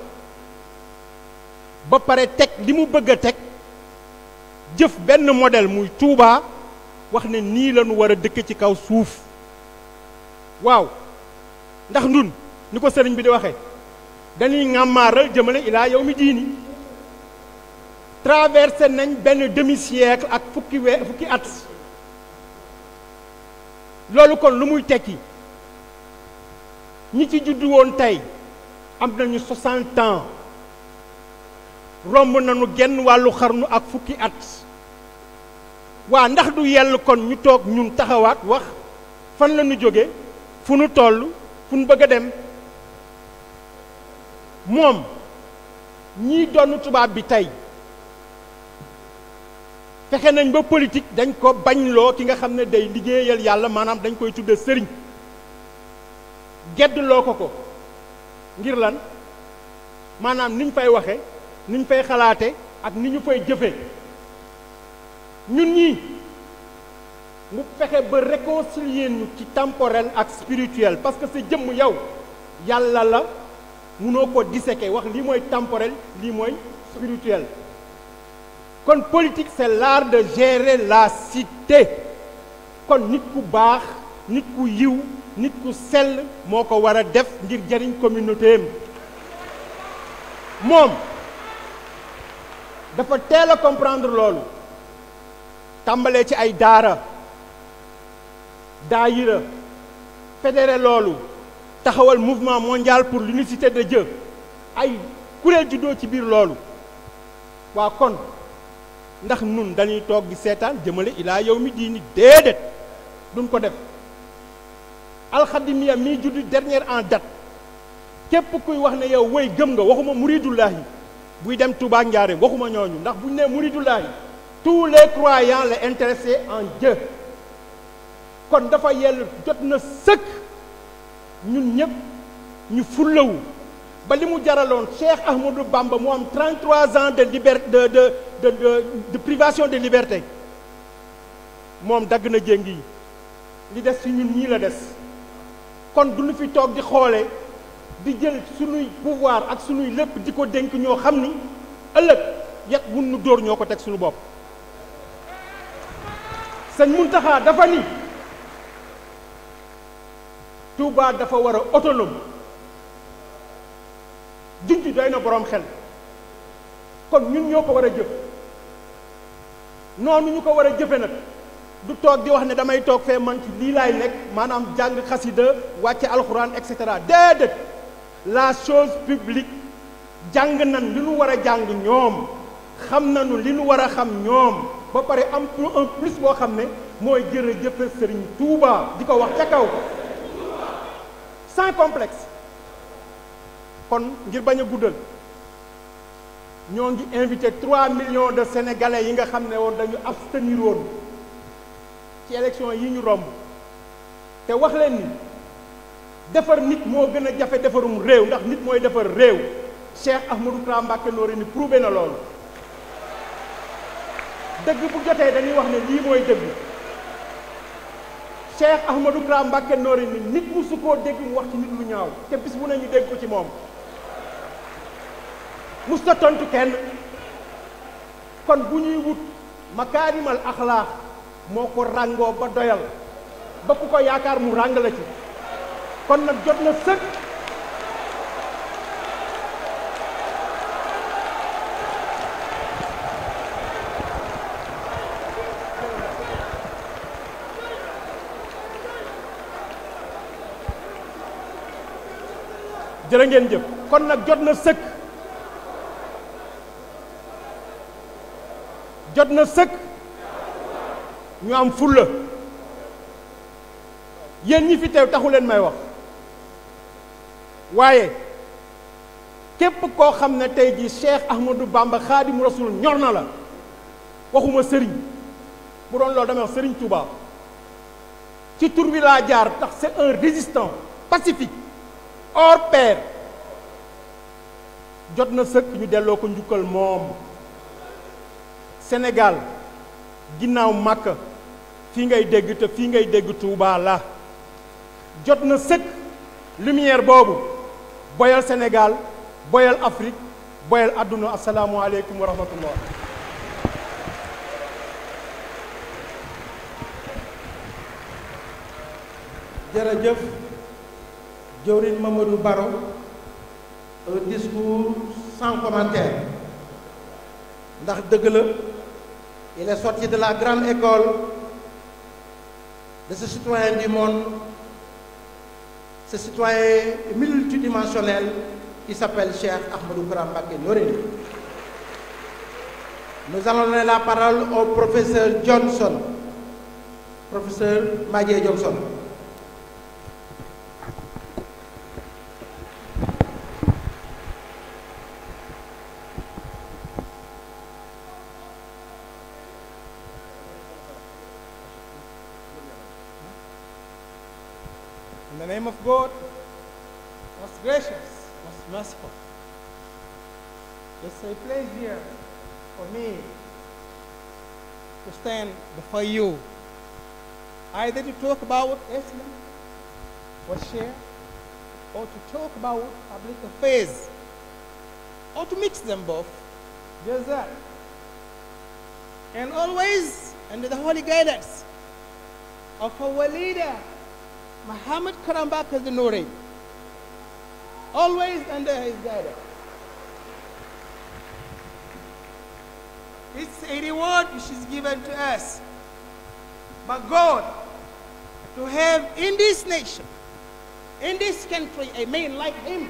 ba pare teg li mu bëgg a teg jëf benn modèle muy Touba wax ne nii la ñu war a dëkk ci kaw suuf waaw ndax ndun ni ko sëriñ bi di waxee dañuy ŋàmmaaral jëmale ilaa yow mi diini traversé nañ benn demi-siècle ak fukki at loolu kon lu muy tekki ñi ci juddu woon tey am nañu 60 ans romb nañu genn wàllu xarnu ak fukki at waa ndax du yell kon ñu toog ñun taxawaat wax fan la ñu jóge fu nu toll fu nu bëgg a dem moom ñii doon tubaab bi tey fexe nañ ba politique dañ ko bañloo ki nga xam ne day liggéeyal yàlla maanaam dañ koy tudde sëriñ geddloo ko ngir lan maanaam niñ fay waxe niñ fay xalaate ak ni ñu fay jëfe ñun ñii mu fexe ba réconcilier ñu ci temporel ak spirituel parce que sa jëmm yow yàlla la munoo ko disséquer wax lii mooy temporel lii mooy spirituel kon politique c'est l'art de gérer la cité kon nit ku baax nit ku yiw nit ku sell moo ko war a def ngir jariñ communauté am moom dafa teel a comprendre loolu tàmbalee ci ay daayira fédéré loolu taxawal mouvement mondial pour l'unicité de Dieu ay kuréel juddoo ci biir loolu waa kon ndax nun dañuy toog di seetaan jëmale ilaa yow mi diini déedéet duñ ko def alxadimiya mii juddu dernière en date képp kuy wax ne yow woy gëm nga waxuma muridullahi buy dem Touba Njaareem waxuma ñooñu ndax buñ ne muridullahi tous les croyants les intéressés en Dieu kon dafa yell jot na sëkk ñun ñëpp ñu fullawu ba li mu jaraloon Cheikh Ahmadou Bamba mu am 33 ans de liberté de privation de liberté moom dagg na jéng yi li des ci ñun ñii la des kon du ñu fi toog di xoole di jël sunuy pouvoir ak sunuy lépp di ko dénk ñoo xam ni ëllëg yet mun nu dóor ñoo ko teg suñu bopp sëñ Muntaxa dafa ni Touba dafa war a autonome junj doy na boroom xel kon ñun ñoo ko war a jëf noonu ñu ko war a jëfe nag du toog di wax ne damay toog fee man ci lii laay nekk maanaam jàng xasida wàcce alxuraan et cetera déedéet la chose publique jàng nan li nu war a jàng ñoom xam nañu li nu war a xam ñoom ba pare am un plus boo xam ne mooy jërëjëfe Sëriñ Touba di ko wax ca kaw sans complexe kon ngir bañ a guddal ñoo ngi invité 3 millions de sénégalais yi nga xam ne woon dañu abstenir woon ci élection yi ñu romb te wax leen ni defar nit moo gën a jafe defarum réew ndax nit mooy defar réew Cheikh Ahmadou Kara Mbacké Noreyni prouvé na loolu dëgg bu jotee dañuy wax ne lii mooy dëgg Cheikh Ahmadou Kara Mbacké Noreyni nit mu su koo dégg mu wax ci nit lu ñaaw te bis bu ne ñu dégg ko ci moom musta tontu kenn kon bu ñuy wut makaarimal axlaax moo ko ràngoo ba doyal ba ku ko yaakaar mu ràng la ci kon nag jot na sëkk jërë ngeen jëf kon nag jot na sëkk ñu am fulla yéen ñi fi teew taxu leen may wax waaye képp koo xam ne tey jii Cheikh Ahmadou Bamba Xaadimu Rasul ñor na la waxuma sëriñ bu doon loolu damay wax sëriñ Touba ci tur bi laa jaar tax c'est un résistant pacifique hors pair jot na sëkk ñu delloo ko njukkal moom Sénégal ginnaaw Makka fii ngay dégg te fii ngay dégg Touba la jot na sëkk lumière boobu boyal Sénégal boyal Afrique boyal àdduna asalaamualeykum wa rahmatullah jërëjëf jëwriñ Mamadou Baro un discours sans commentaire ndax dëgg la il est sorti de la grande école de ce citoyen du monde ce citoyen multidimensionnel qui s'appelle Cheikh Ahmadou Kara Mbacké Noreyni. Nous allons donner la parole au professeur Johnson, professeur Madié Johnson. In the name of God, most gracious, most merciful, it's a pleasure for me to stand before you, either to talk about Islam or share, or to talk about public affairs, or to mix them both, just that. And always under the holy guidance of our leader, Muhammad Kara Mbacké Noreyni, always under his guidance. It's a reward which is given to us by God to have in this nation, in this country, a man like him.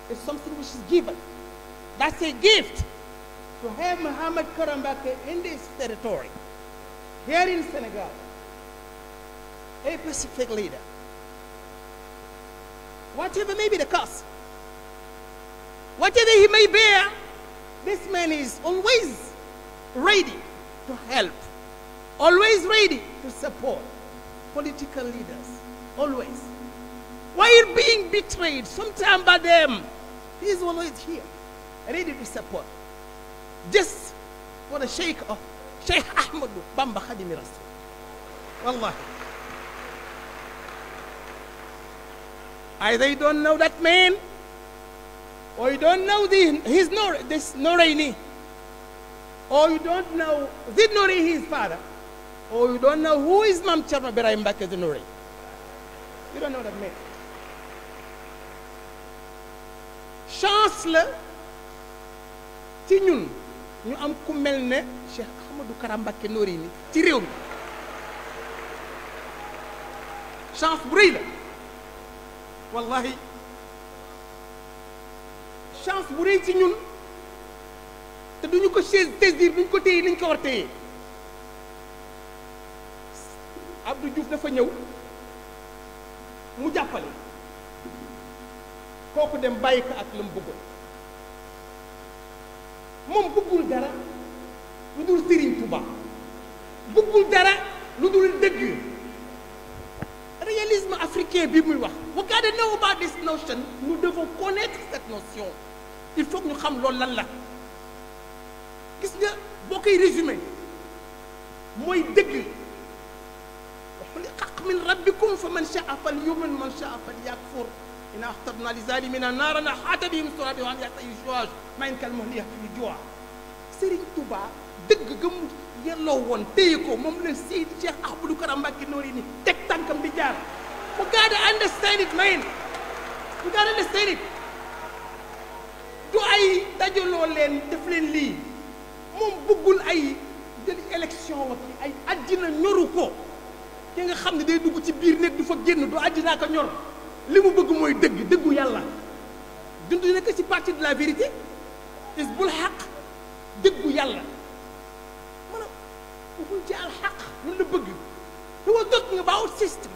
It's something which is given. That's a gift to have Muhammad Kara Mbacké in this territory, here in Senegal. A Pacific leader. Whatever may be the cost, whatever he may bear, this man is always ready to help, always ready to support political leaders, always. While being betrayed, sometimes by them, he is always here, ready to support. Just for the Sheikh of Sheikh Ahmadou Bamba Khadimi Rasul. Wallahi. Either you don't know that man, or you don't know this Noreyni, or you don't know Zid Noreyni, his father, or you don't know who is Mam Thierno Birahim Mbacké Noreyni. You don't know that man. Chance la ci ñun ñu am ku mel ne Cheikh Ahmadou Kara Mbacké Noreyni ci réew mi. Chance bu rëy la. Wallahi chance bu rëy ci ñun te duñu ko saisir duñu ko téye liñ ko war téye. Abdou Diouf dafa ñëw mu jàppale kooku dem bàyyi ko ak la mu bëggoon moom bëggul dara lu dul Serigne Touba bëggul dara lu dul dëgg. Réalisme africain bi muy wax we gotta know about this notion. Nous devons connaître cette notion. Il faut que ñu xam loolu lan la. Gis nga boo koy résumé mooy dëgg. xaq min rabbikum fa man shaa falyu'min man shaa falyakfur inna a'tadna lizalimina naaran ahata bihim suradiquha an yastayishuha ma in kal muhli fi ju'a. Serigne Touba dëgg ga mu yelloo woon téye ko moom la Seydi Cheikh Ahmadou Kara Mbacké Noreyni teg tànkam di jaar. You gotta understand it, man. You gotta understand it. du ay dajaloo leen def leen lii moom bëggul ay jël élection ak ay àddina ñoru ko ki nga xam ne day dugg ci biir nekk du fa génn du àddinaa ko ñor li mu bëgg mooy dëggu yàlla dund nekk ci parti de la vérité Hizbul Haq dëggu yàlla maanaam bëggul ci al xaq lu la bëgg te wa dëgg nga baaw système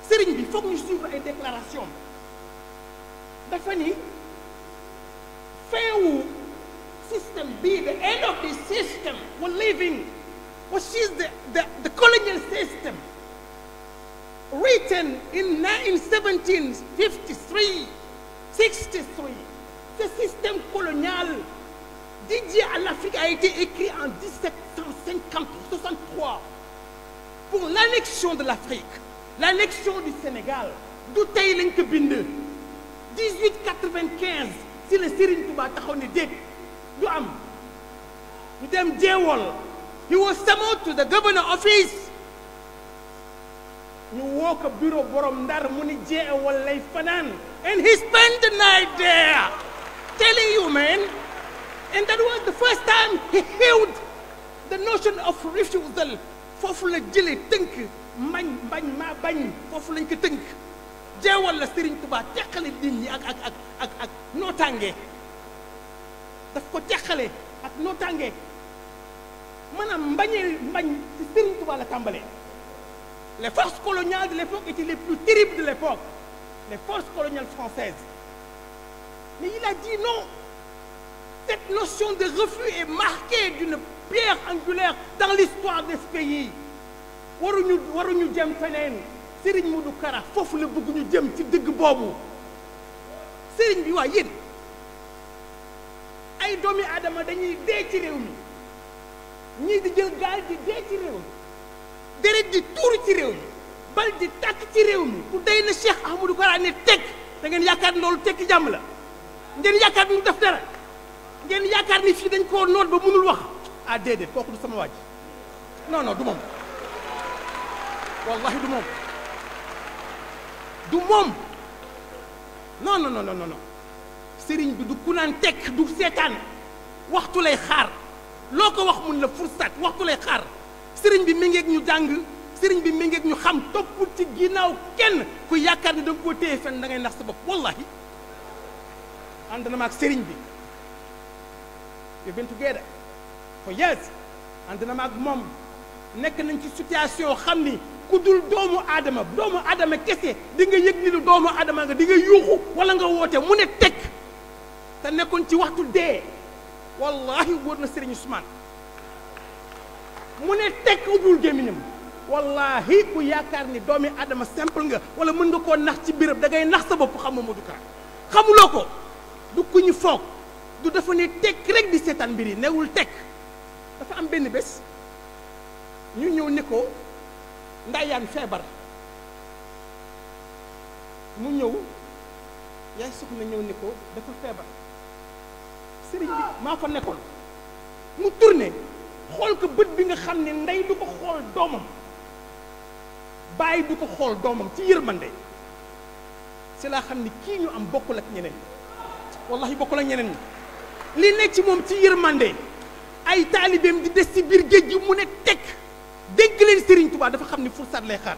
sëriñ bi foog ñu suivre ay déclaration dafa ni feewu system be the end of the system we're living, which is the colonial system written in 1753, 63. Ce système colonial dédié à l'Afrique a été écrit en 1763 pour l'annexion de l'Afrique, l'annexion du Sénégal. Du tey lañ ko bind 1895 si le Serigne Touba taxaw ne déet du am ñu dem jeewol he was summoned to the governor office ñu woo ko bureau borom Ndar mu ni jeewol lay fanaan and he spent the night there telling you man, and that was the first time he held the notion of refusal. Foofu la jëlee tënk mbañ maa bañ foofu lañ ko tënk jeewal la Serigne Touba teqale nit ñi ak nootaange daf ko teqale ak nootaange maanaam mbañ ci Serigne Touba la tàmbalee. Les forces coloniales de l'époque étaient les plus terribles de l'époque, les forces coloniales françaises. Mais il a dit non. Cette notion de refus est marquée d'une pierre angulaire dans l'histoire de ce pays. waruñu jëm feneen Serigne Modou Kara foofu la bëgg ñu jëm ci dëgg boobu Serigne bi waa yéen ay doomi aadama dañuy dee ci réew mi ñii di jël gaal di dee ci réew mi deret di tuuru ci réew mi bal di tàkk ci réew mi ku day na Cheikh Ahmadou Kara ne teg da ngeen yaakaar ni loolu tekki jàmm la ngeen yaakaar ni mu def dara ngeen yaakaar ni fii dañ koo noot ba mënul wax ah déedéet kooku du sama waaj non du moom wallahi du moom non sëriñ bi du ku naan tekk du seetaan waxtu lay xaar loo ko wax mun la fursat waxtu lay xaar sëriñ bi mi ngeeg ñu jàng sëriñ bi mi ngeeg ñu xam toppul ci ginnaaw kenn ku yaakaar ni da nga koo téye fenn da ngay nax sa bopp wallahi ànd na ma ak sëriñ bi we've been together for years ànd na ma ak moom nekk nañ ci situation xam ni ku dul doomu aadama kese di nga yëg ni lu doomu aadama nga di nga yuuxu wala nga woote mu ne teg te nekkoon ci waxtu dee wallahi wóor na Serigne Ousmane mu ne teg ubbiwul gémmiñam wallahi ku yaakaar ni doomi aadama simple nga wala mën nga koo nax ci béréb da ngay nax sa bopp xam Modou Kara xamuloo ko du ku ñu foog du dafa ne teg rek di seetaan mbir yi newul teg dafa am benn bés ñu ñëw ni ko Ndayane feebar mu ñëw yaay soxna ñëw ni ko dafa feebar sëriñ bi maa fa nekkoon mu tourné xool ko bët bi nga xam ne ndey du ko xool doomam bàyyi du ko xool doomam ci yërmande si laa xam ni kii ñu am bokkul ak ñeneen wallahi bokkul ak ñeneen ñi li nekk ci moom ci yërmande ay taalibeem di des ci biir géej gi mu ne teg dégg leen Serigne Touba dafa xam ni fursaat lay xaar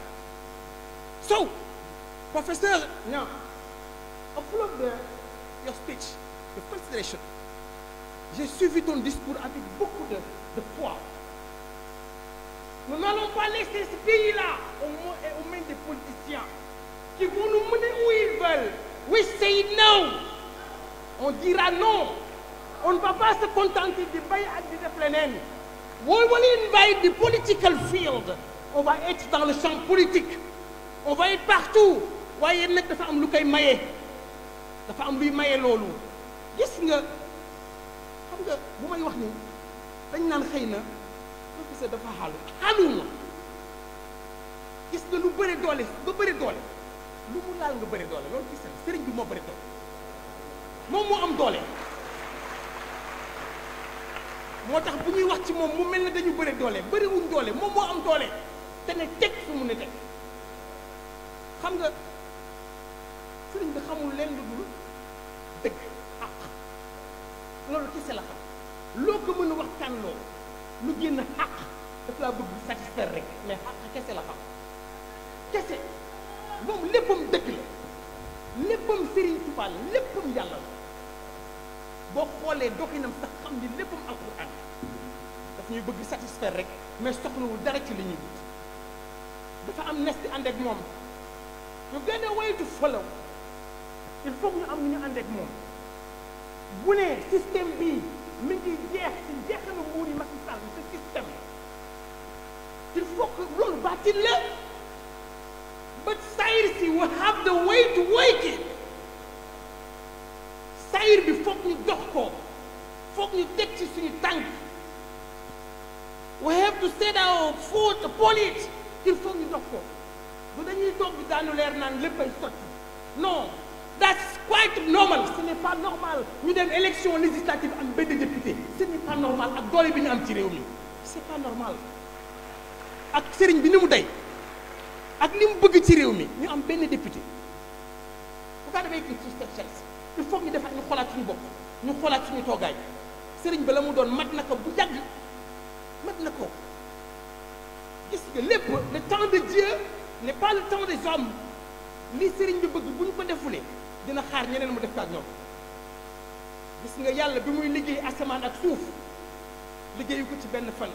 so professeur now full of your speech the consideration j'ai suivi ton discours avec beaucoup de foi. Nous n'allons pas laisser ce pays-là aux mains des politiciens qui vont nous mener où ils veulent. We say no. On dira non. On ne va pas se contenter de bailler ak di def leneen. We will invite the political field. On va être dans le champ politique. On va être partout. waaye nag dafa am lu koy maye. dafa am luy maye loolu. gis nga xam nga bu may wax ni dañ naan xëy na professeur dafa xaalu na gis nga lu bëri doole ba bëri doole lu mu laal nga bëri doole loolu gis nga sëriñ bi moo bëri doole moom moo am doole moo tax bu ñuy wax ci moom mu mel ne dañu bëri doole bëriwuñ doole moom moo am doole te ne teg fi mu ne teg xam nga sëriñ bi xamul leen lu dul dëgg xaq loolu kese la xam loo ko mën a waxtaan loo lu génn xaq daf laa bëgg satisfaire rek mais xaq kese la xam kese moom léppam dëgg la léppam Sëriñ Tuubaa la léppam yàlla la boo xoolee doxinam sax xam ni léppam alquran daf ñuy bëgg satisfaire rek mais soxlawul dara ci li ñuy wut dafa am nes di ànd ak moom ñu gën a way to follow il faut ñu am ñu ànd ak moom bu ne système bii mi ngi jeex ci jeexalu nguur yi Macky Sall ce système il faut que loolu baatin la but sayir si will have the way to work it sayir bi foog ñu dox ko foog ñu teg ci suñu tànk we have to set our foot upon it il faut ñu dox ko du dañuy toog bi daanu leer naan léppay sotti non that's quite normal ce n'est pas normal ñu dem élection législative am benn député ce n'est pas normal ak doole bi ñu am ci réew mi c'est pas normal ak sëriñ bi ni mu day ak li mu bëgg ci réew mi ñu am benn député bu kaa damay kii ci chance il faut ñu defaat ñu xoolaat suñu bopp ñu xoolaat suñu toogaay sëriñ ba la mu doon mat na ko bu yàgg mat na ko gis nga lépp le temps de Dieu n'est pas le temps des hommes li sëriñ bi bëgg bu ñu ko defulee dina xaar ñeneen mu def ko ak ñoom gis nga yàlla bi muy liggéey asamaan ak suuf liggéeyu ko ci benn fan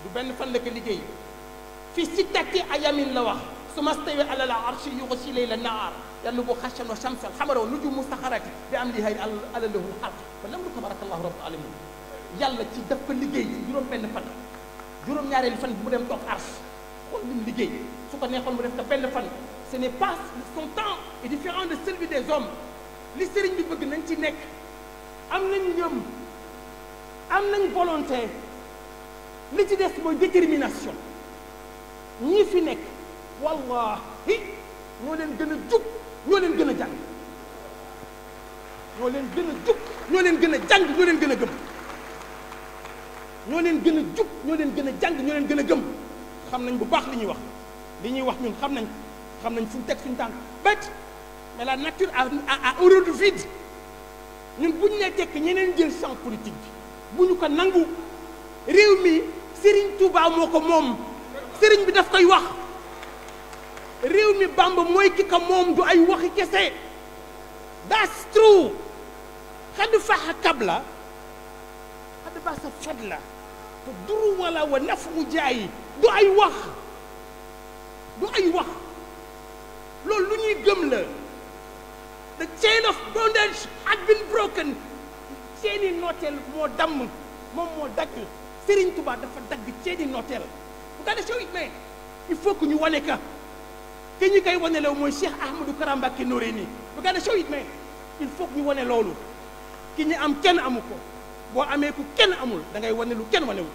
du benn fan la ko liggéey fi sittati ayamin la wax summa stawa ala al-arshi yughshi layla an-nahar yatlubu khashyan wa shamsan qamara wa nujumu musakharati bi amrihi ala lahu al-khalq fa lam tabarakallahu rabbul alamin yàlla ci daf ko liggéey ci juróom benn fan juróom-ñaareelu fan bi mu dem toog arsh xool li mu liggéey su ko neexoon mu def ko benn fan ce n'est pas son temps est différent de celui des hommes li sëriñ bi bëgg nañ ci nekk am nañ ngëm am nañ volonté li ci des mooy détermination ñii fi nekk wallahi ñoo leen gën a jub ñoo leen gën a jàng ñoo leen gën a jub ñoo leen gën a jàng ñoo leen gën a gëm ñoo leen gën a jub ñoo leen gën a jàng ñoo leen gën a gëm xam nañ bu baax li ñuy wax ñun xam nañ fu ñu teg suñu tànk mais la nature a horreur du vide ñun bu ñu nee tekk ñeneen jël champ politique bi bu ñu ko nangu réew mi Serigne Touba moo ko moom Serigne bi daf koy wax réew mi Bamba mooy ki ko moom du ay waxi kese that's true xad faxa kabla xad basa fadla te duru wala wa nafu jaayi du ay wax loolu lu ñuy gëm la the chain of bondage had been broken seeni nooteel moo damm moom moo dagg Serigne Touba dafa dagg seeni nooteel bu gaa de show it mais il faut que ñu wane ka ke ñu koy wane law mooy Cheikh Ahmadou Kara Mbacké Noreyni bu gaa de show it mais il faut que ñu wane loolu ki ñu am kenn amu ko boo amee ku kenn amul da ngay wane lu kenn wanewul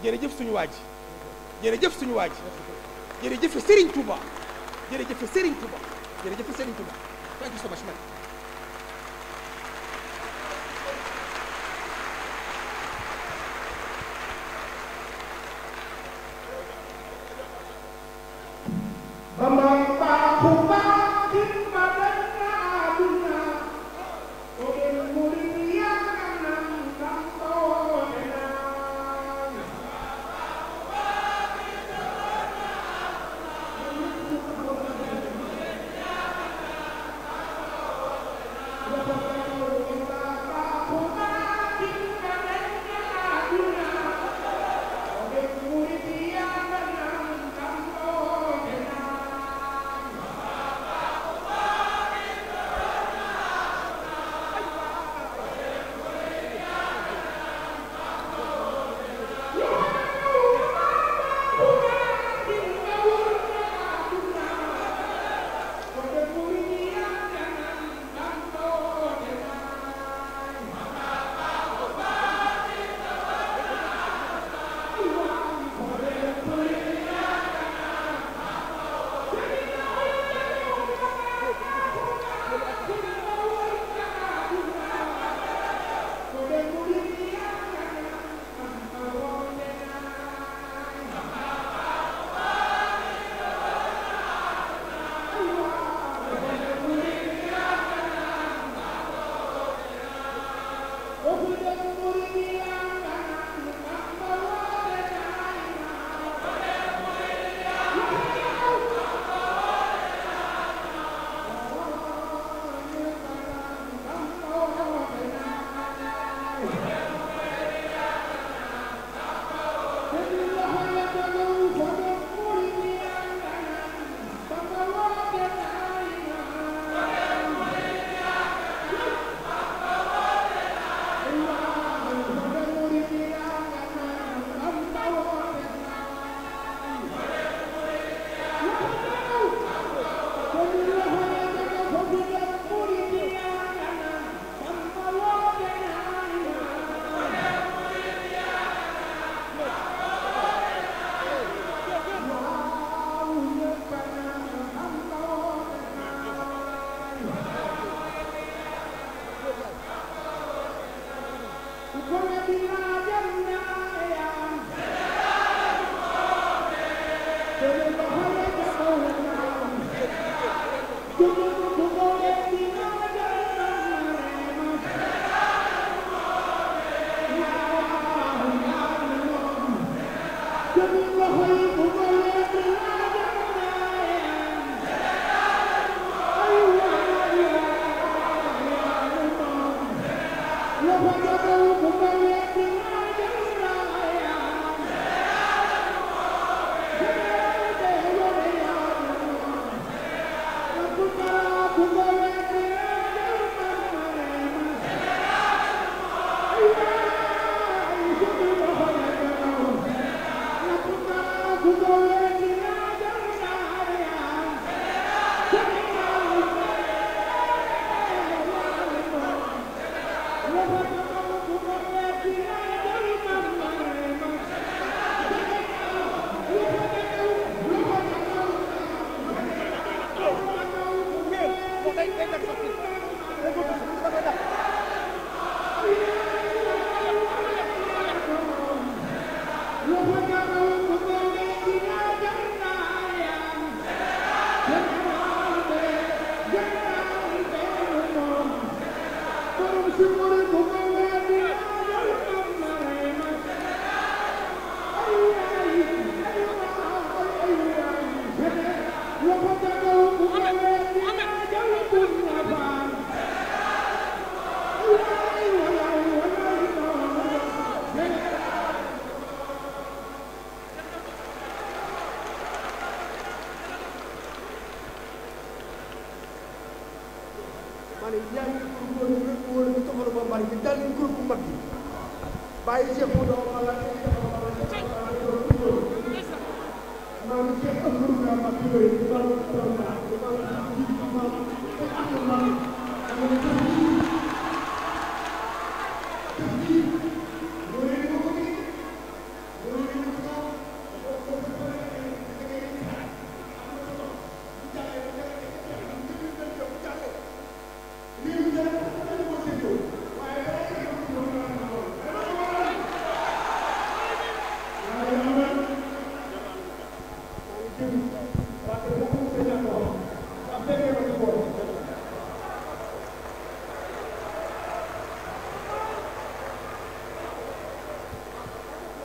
jërëjëf suñu waa ji jërëjëf suñu waa ji jërëjëf Serigne Touba jërëjëf Serigne Touba jërëjëf Serigne Touba thank you so much man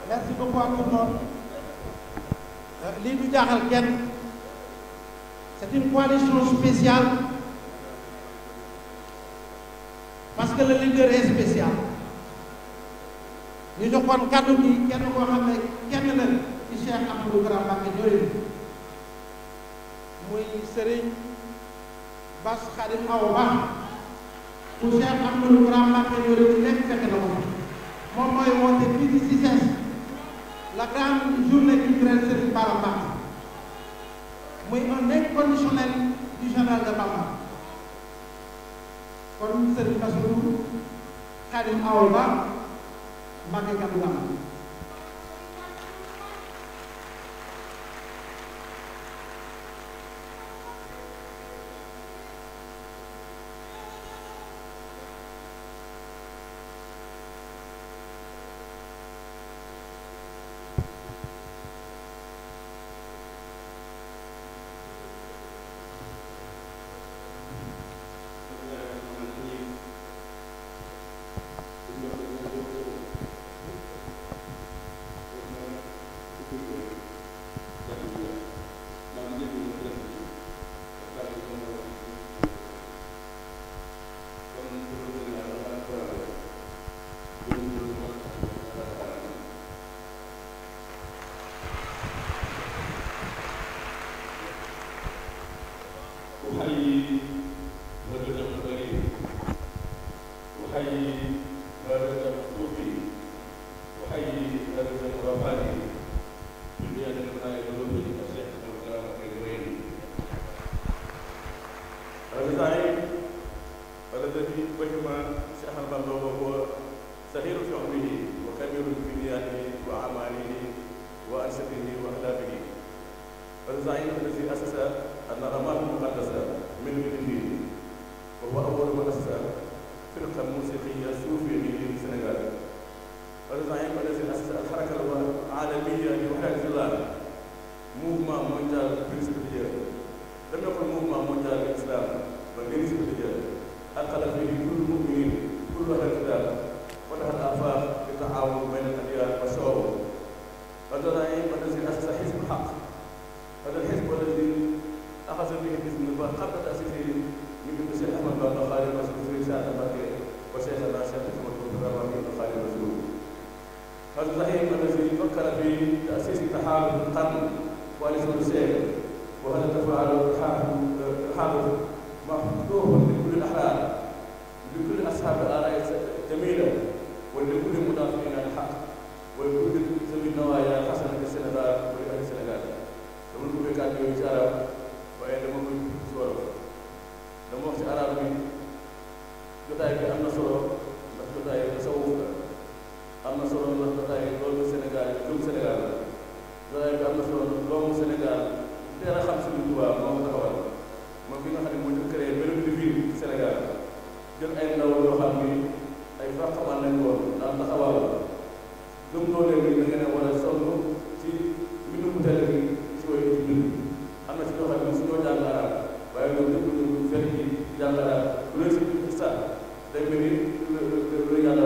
Merci beaucoup à tout le monde. Lii du jaaxal kenn, c'est une coalition spéciale parce que le leader est spécial. ñu joxoon kàddu gi kenn koo xam ne kenn la ci Cheikh Ahmadou Kara Mbacké Noreyni muy Serigne Bass Khadim Awa Ba bu Cheikh Ahmadou Kara Mbacké Noreyni nekk fekk na ko moom mooy woote fii ci CICES la grande journée culturelle Serigne Bara Mbacké muy un inconditionnel du général de Bamba kon Serigne Bassirou Khadim Awa Ba Mbacké kaddu la والزعيم الذي أسس الحركة العالمية لوحدة الله mouvement mondial privilégié لم يكن mouvement mondial l'islam بل privilégié أقل فيه كل مؤمن كل أهل الكتاب فتح الآفاق للتعاون بين الأديان والشعوب والزعيم الذي أسس حزب الحق هذا الحزب الذي أخذ به بإذن الله قبل تأسيسه من الشيخ أحمد بن خالد مسعود سعد الباقي وشيخنا الشيخ محمد بن رمضان بن خالد مسعود هذا الزعيم الذي فكر في تأسيس تحالف القرن كواليسيون الشيخ وهذا التفاعل تحالف مفتوح لكل الأحرار لكل أصحاب الآراء الجميلة ولكل المدافعين عن الحق ولكل ذوي النوايا الحسنة للسنغال ولأهل السنغال. dama bëgg kàddu yooyu ci arab waaye dama koy ci wolof dama wax ci arab bi jotaay bi am na solo ndax jotaay tasawuf la am na solo ndax jotaay loolu Sénégal jëm Sénégal la jotaay bi am na solo doomu Sénégal teel a xam suñu tubaab moo ko taxawal moom ki nga xam ne moo ñu créé mélodie de ville ci Sénégal jël ay ndaw yoo xam ni ay fàqamaan lañ woon daan taxawal gëm loo leen da ngeen a war a sonn ci mbindu mu teel gi am na ci ñoo xam ne su ñoo jàng arab waaye loolu ñëpp ñu fekk ci jàng arab lu leen si ci saa day mel ni lu yàlla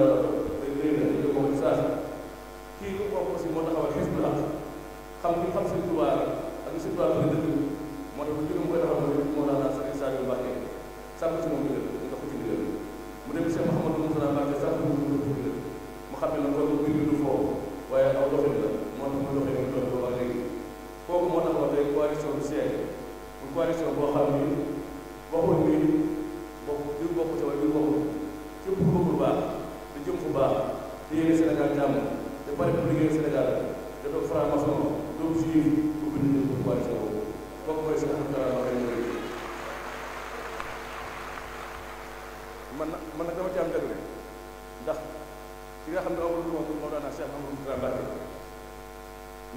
day dañu ko ci saa kii ko kooku aussi moo taxawal Hizbul Haq xam ki xam seen tubaab ak seen tubaab bi dëkk moo tax bu mu koy taxawal moo daan naan Sëriñ Saliou Mbacké sàkku ci moom digal ñu ko ci digal mu dem Cheikh Mouhamadou Moustapha Mbacké sàkku mu ko ci digal mu xam ne nag loolu mbir mi du foofu waaye aw doxin la moo tax mu doxee mu doon booba léegi kooku moo tax wax tey coalition bu siège bu coalition boo xam ni waxul ni bokk du bokk ci wala du bokkul képp ku bëgg lu baax di jëm fu baax di yéene Sénégal jàmm te pare pour liggéey Sénégal te doo franc-maçon doo juif bu bind ñu pour coalition boobu kooku mooy si man nag dama ci am jagle ndax ki nga xam ne amul moom moo daan Cheikh Amadou Mbacké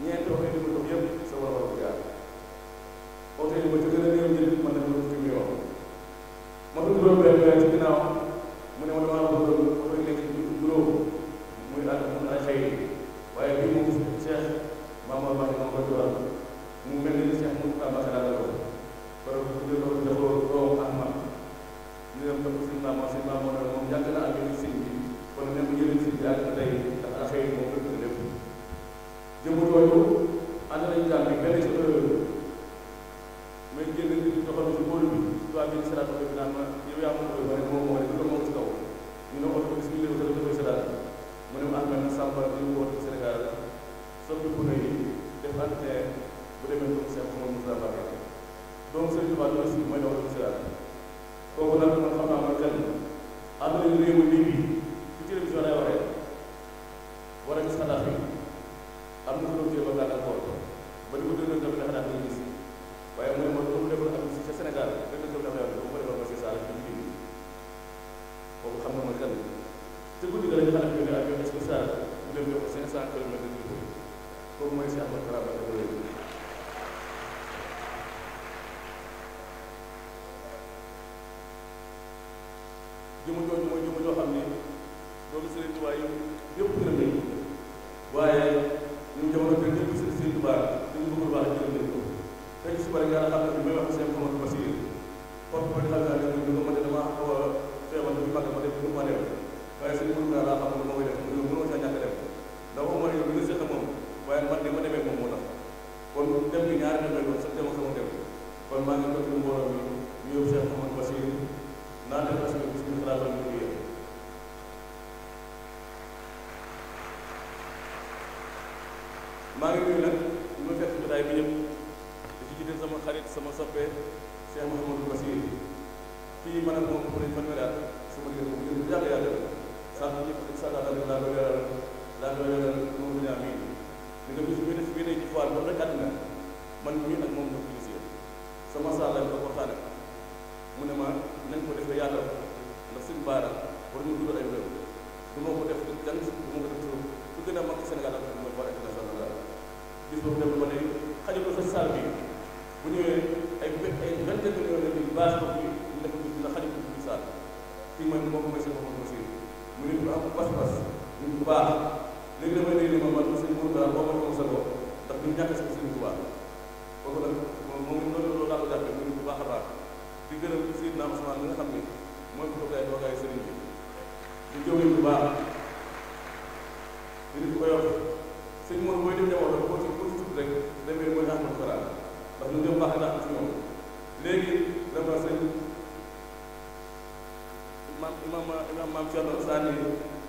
ñeenti wax yi ma yëpp sa war a jaar oto yi ma ci gën a néew njëriñ man nag ci muy wax ma ko juróom-benn weer ci ginnaaw mu ne ma damaa bëgg oto yi nekk juróom muy ànd mun ay xëy waaye bii moom Cheikh Mamadou Mbacké moo ko joral mu mel ni Cheikh Moussa Mbacké daal la ko parce que bu dee dafa doom ak man ñu dem ko suñu maam suñu maam moo ne moom yàgg na ak sëñ bi kon ne mu jëlee sëñ bi ak tey ndax ak xëy moom lépp na lépp jëmm jooju ànd nañu jàng bi benn ci may génn di doxal ci boolu bi tubaab bi seraat bi naan ma yow yaa moom koy wane moom moo ne moom ci kaw ñu ne oto bis bi léegi dara dafay seraat mu ne ma am na sàmba ñu woote ci Sénégal soppi bu yi def entretien bu demee comme Cheikh Mouhamadou Moussa Mbacké donc Sëriñ Tuubaa loolu si mooy doxal ci seraat kooku nag man xam naa man kenn ànd nañu réewu lii bi ci télévision lay waxee war a gis xalaat bi am na ko doon jéem a gàllankoor ba di ko dëggal tamit dafa daan gis waaye mu ne ma lu mu defal ak ca Sénégal dëgg la dafa yàlla bu ko defal ba si saa yi ñu kooku xam na ma kan te guddi ga la ñu xalaat ne avion spécial mu dem jox ko 500 kilomètres de niveau kooku mooy si Ahmad Kara Mbacké jëmu jooju mooy jëmu joo xam ne doomu Sëriñ Tuubaa yi yëpp gërëm nañu waaye ñun jamono bi ñëpp Sëriñ Tuubaa dañu bëgg lu baax gërëm nañu ko tey ci suba rek yàlla xam na bi may wax seen Mouhamadou Bassir porte parole xam naa ne ñu ma ne dama xaw a feebar bi mag ma def ma dem waaye sëñ mënu naa laa xam ne moo koy def mu mënoo sa ñàkk dem ndax waxuma ne yow bi nga seq moom waaye man de ma demee moom moo tax kon dem gi ñaari dem lay doon sa dem ak sama dem kon maa ngi toog mbooloo mi ñu yóbbu Cheikh Mouhamadou Bassir naa def parce que bis bi xalaatal ñu ko yëg maa ngi nuyu nag ñu ma fekk jotaay bi ñëpp di ci jiite sama xarit sama soppe Cheikh Mouhamadou Bassir fii man ak moom mu ne fanweeri at sama diggante moom ñu yàgg yàgg sax ñëpp sax laa koy leeral moom la ñu am nga bis bi def bii ne ci foire ba rek àddina man mii ak moom ñoo ko initié sama saal lañ ko waxtaane mu ne ma nañ ko def yaatal ndax suñu baara war ñu dugal ay réew du ma ko def gan du ma ko def trop ku gën a mag ci Sénégal ak mooy foire international bis boobu dem ma ne xajul sa saal bi bu ñëwee ay vingtaine millions la ñuy base boobu ñu def ko dina xajul ci saal fii mooy moo ko may seen bopp aussi mu nit bu am pas-pas nit bu baax léegi damay dégg ni ma man sëñ Mourtada boo ma jox sa bopp ndax du ñàkk si sëñ Tuubaa kooku nag moom loolu daa ko jàppe mu bu baax a baax di gërëm Seydina Ousmane mi nga xam ne mooy ko toogaay sëriñ bi di jëwee bu baax di ko yox sëñ Mourou mooy dem njabootam boo ci tudd rek demee mooy Ahmadou Kara ndax ñu dem baax ndax ci ñoom léegi dama sëñ imam maam Thierno Sani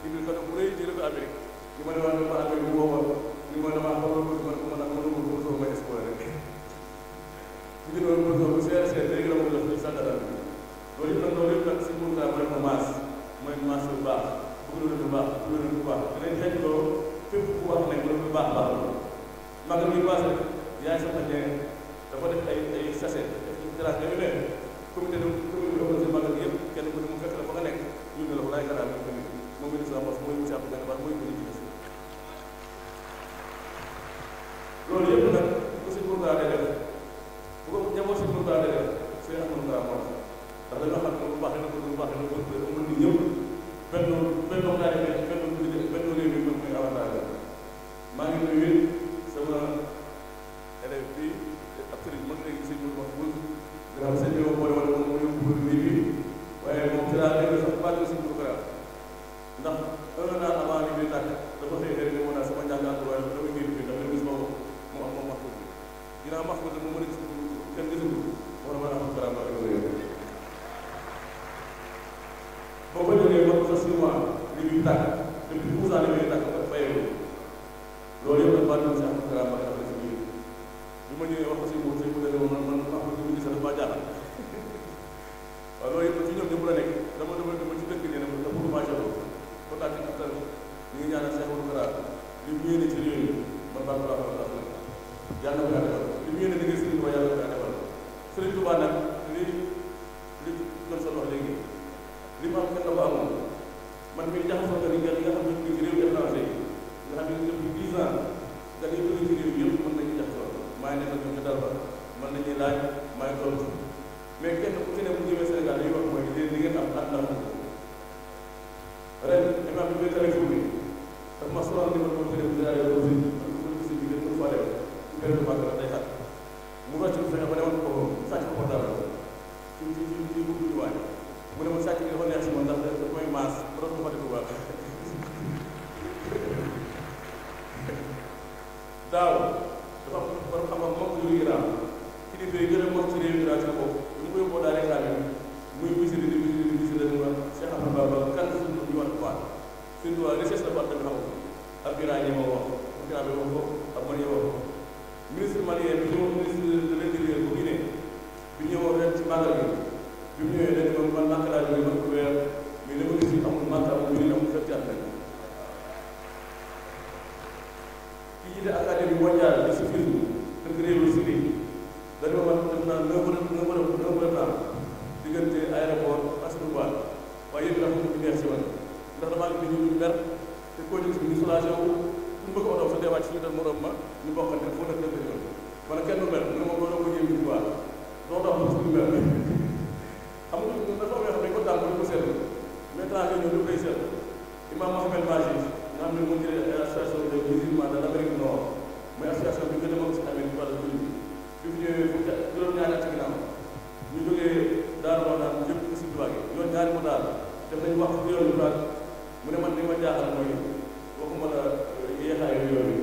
indi ko bu rëy ci réewu Amérique li ma ne wax dama Amérique bu booba ni ma damaa xamal ko man ko mën a ko soo may exploré ci biir loolu bu seer léegi la ma def ci sànqatal loolu yëpp nag si Mourtada mooy ko maas mooy maas bu baax bëgg lu baax bëgg lu baax dinañ xëy loo fépp ku wax nekk lu baax baax la magal bi passé yaay sama ñeen dafa def ay sachet def ci terrasse dañu ne comité bi organisé magal yëpp kenn ku ne mu fekk la fa nga nekk ñu ne la ko laay garaam ko ni moom ministre Amos mooy monsieur Abdou Gane mooy ko ñu ci des loolu yëpp nag ko si Mourtada day def bu ko njaboot si Mourtada day def seen Ahmadou Kara moo ndax dañoo xam ne lu baax na ko lu baax na ko amul ni ñëpp benn daal di benn réew mi moom mooy avantage maa ngi nuyu sama élève bi ak sëriñ mag léegi sëñ bi wax wul nga xam sëñ bi moom mooy wala moom mooy yóbbu lii bi waaye moom ci laa dégg sax bàyyi si Mourtada ndax un an avant li muy tàkk dafa xëy xëy ne woon sama njàngaan waaye dama génn fii ndax gis moom mu am moom maxfuz bi ginnaaw maxfuz moom mën a gis kenn gisul war a mën a am Kara ma boo ko jógee ba ko 6 mois li muy tàkk depuis 12 ans li muy tàkk nga fayoo loolu yëpp nag baal si Ahmadou Kara ma def si biir bi ma ñëwee wax ko si moom sëñ bu dee man Ahmadou bi sax dafa jaaxal waaw loolu yëpp ci ñoom ñëpp la nekk dama ci dëkk nee na da pour marché ko kontaan ci aftal ñu ngi ñaanal Cheikh Ahmadou Kara li mu yéene ci réew mi man baa ko rafetlu la yàlla na ko defal li mu yéene liggéey Sëriñ Tuubaa yàlla na ko defal Sëriñ Tuubaa nag li doon sa wax léegi li ma am fekk ba amoon man mii jaxasoo nga ni nga xam ne ñu ngi ci réew étranger yi nga xam ne depuis 10 ans nga ni jóge ci réew yëpp mën nañu jaxasoo maa ngi nekk ñu dal ba mën nañuy laaj maa ngi tontu mais kenn ku ci ne bu ñëwee Sénégal li wax mooy li ngeen am ànd ak ren imam bi may téléphone bi daf ma soxla ni ma ko télé bu daal ko ci bi ngeen ko fa def benn mag la day xat mu rocc fexe ba demoon ko sàcc ko dara ci bu waay mu ne ma sàcc bi dafa neex si man ndax da koy maas ba doon ko fa def bu baax daaw dafa am borom xam-xam moom ko jóge Iran kilifa yi gën a mos ci réew Iran si bopp bu ñu ko yóbboo daal examen muy visite mu wax Cheikh Ahmadou Bamba kan suñu ñu wax quoi suñu waa recherche la part tamit xam ko ak Iran yi moo wax Iran bi wax ko ak man yi wax ko ministre malien bi ñëwoon ministre de l'intérieur bu Guinée bi ñëwoon ren ci màggal bi bi mu ñëwee dañ ne man màkk laa jógee man ko weer mais dama gis amul màkk amul ñu amul fekk at nañ ki jiite académie mondiale de soufisme dëkk réewu Syrie dañoo man def naa 9 ans diggante aéroport Assoubouane waaye yëpp dafa mu neex si man ndax damaa gis ñu mer te koo gis ñu soulagé wu ñu bëgg oto sa deewaat si ñu def morom ma ñu bokkante foo def dëkk yoon wala kenn du mer mu ne moom loolu ko jéem ci waa doo dox ba suñu mer xam nga dafa am yoo xam ne ko tàmm ko seetlu mais temps ñoo ñu koy seetlu imam Mohamed Maji nga xam ne moo jëlee association des musulmans de l'Amérique du Nord mooy association bi gën a mag si Amérique wala bi fi ñëwee fu juróom-ñaari at ci ginnaaw ñu jógee daal wax naan yëpp si tubaab yi yoon ñaari mu daal def nañu wax ci yoon bi mu ne man li ma jaaxal mooy waxuma la yeexaayu yoon yi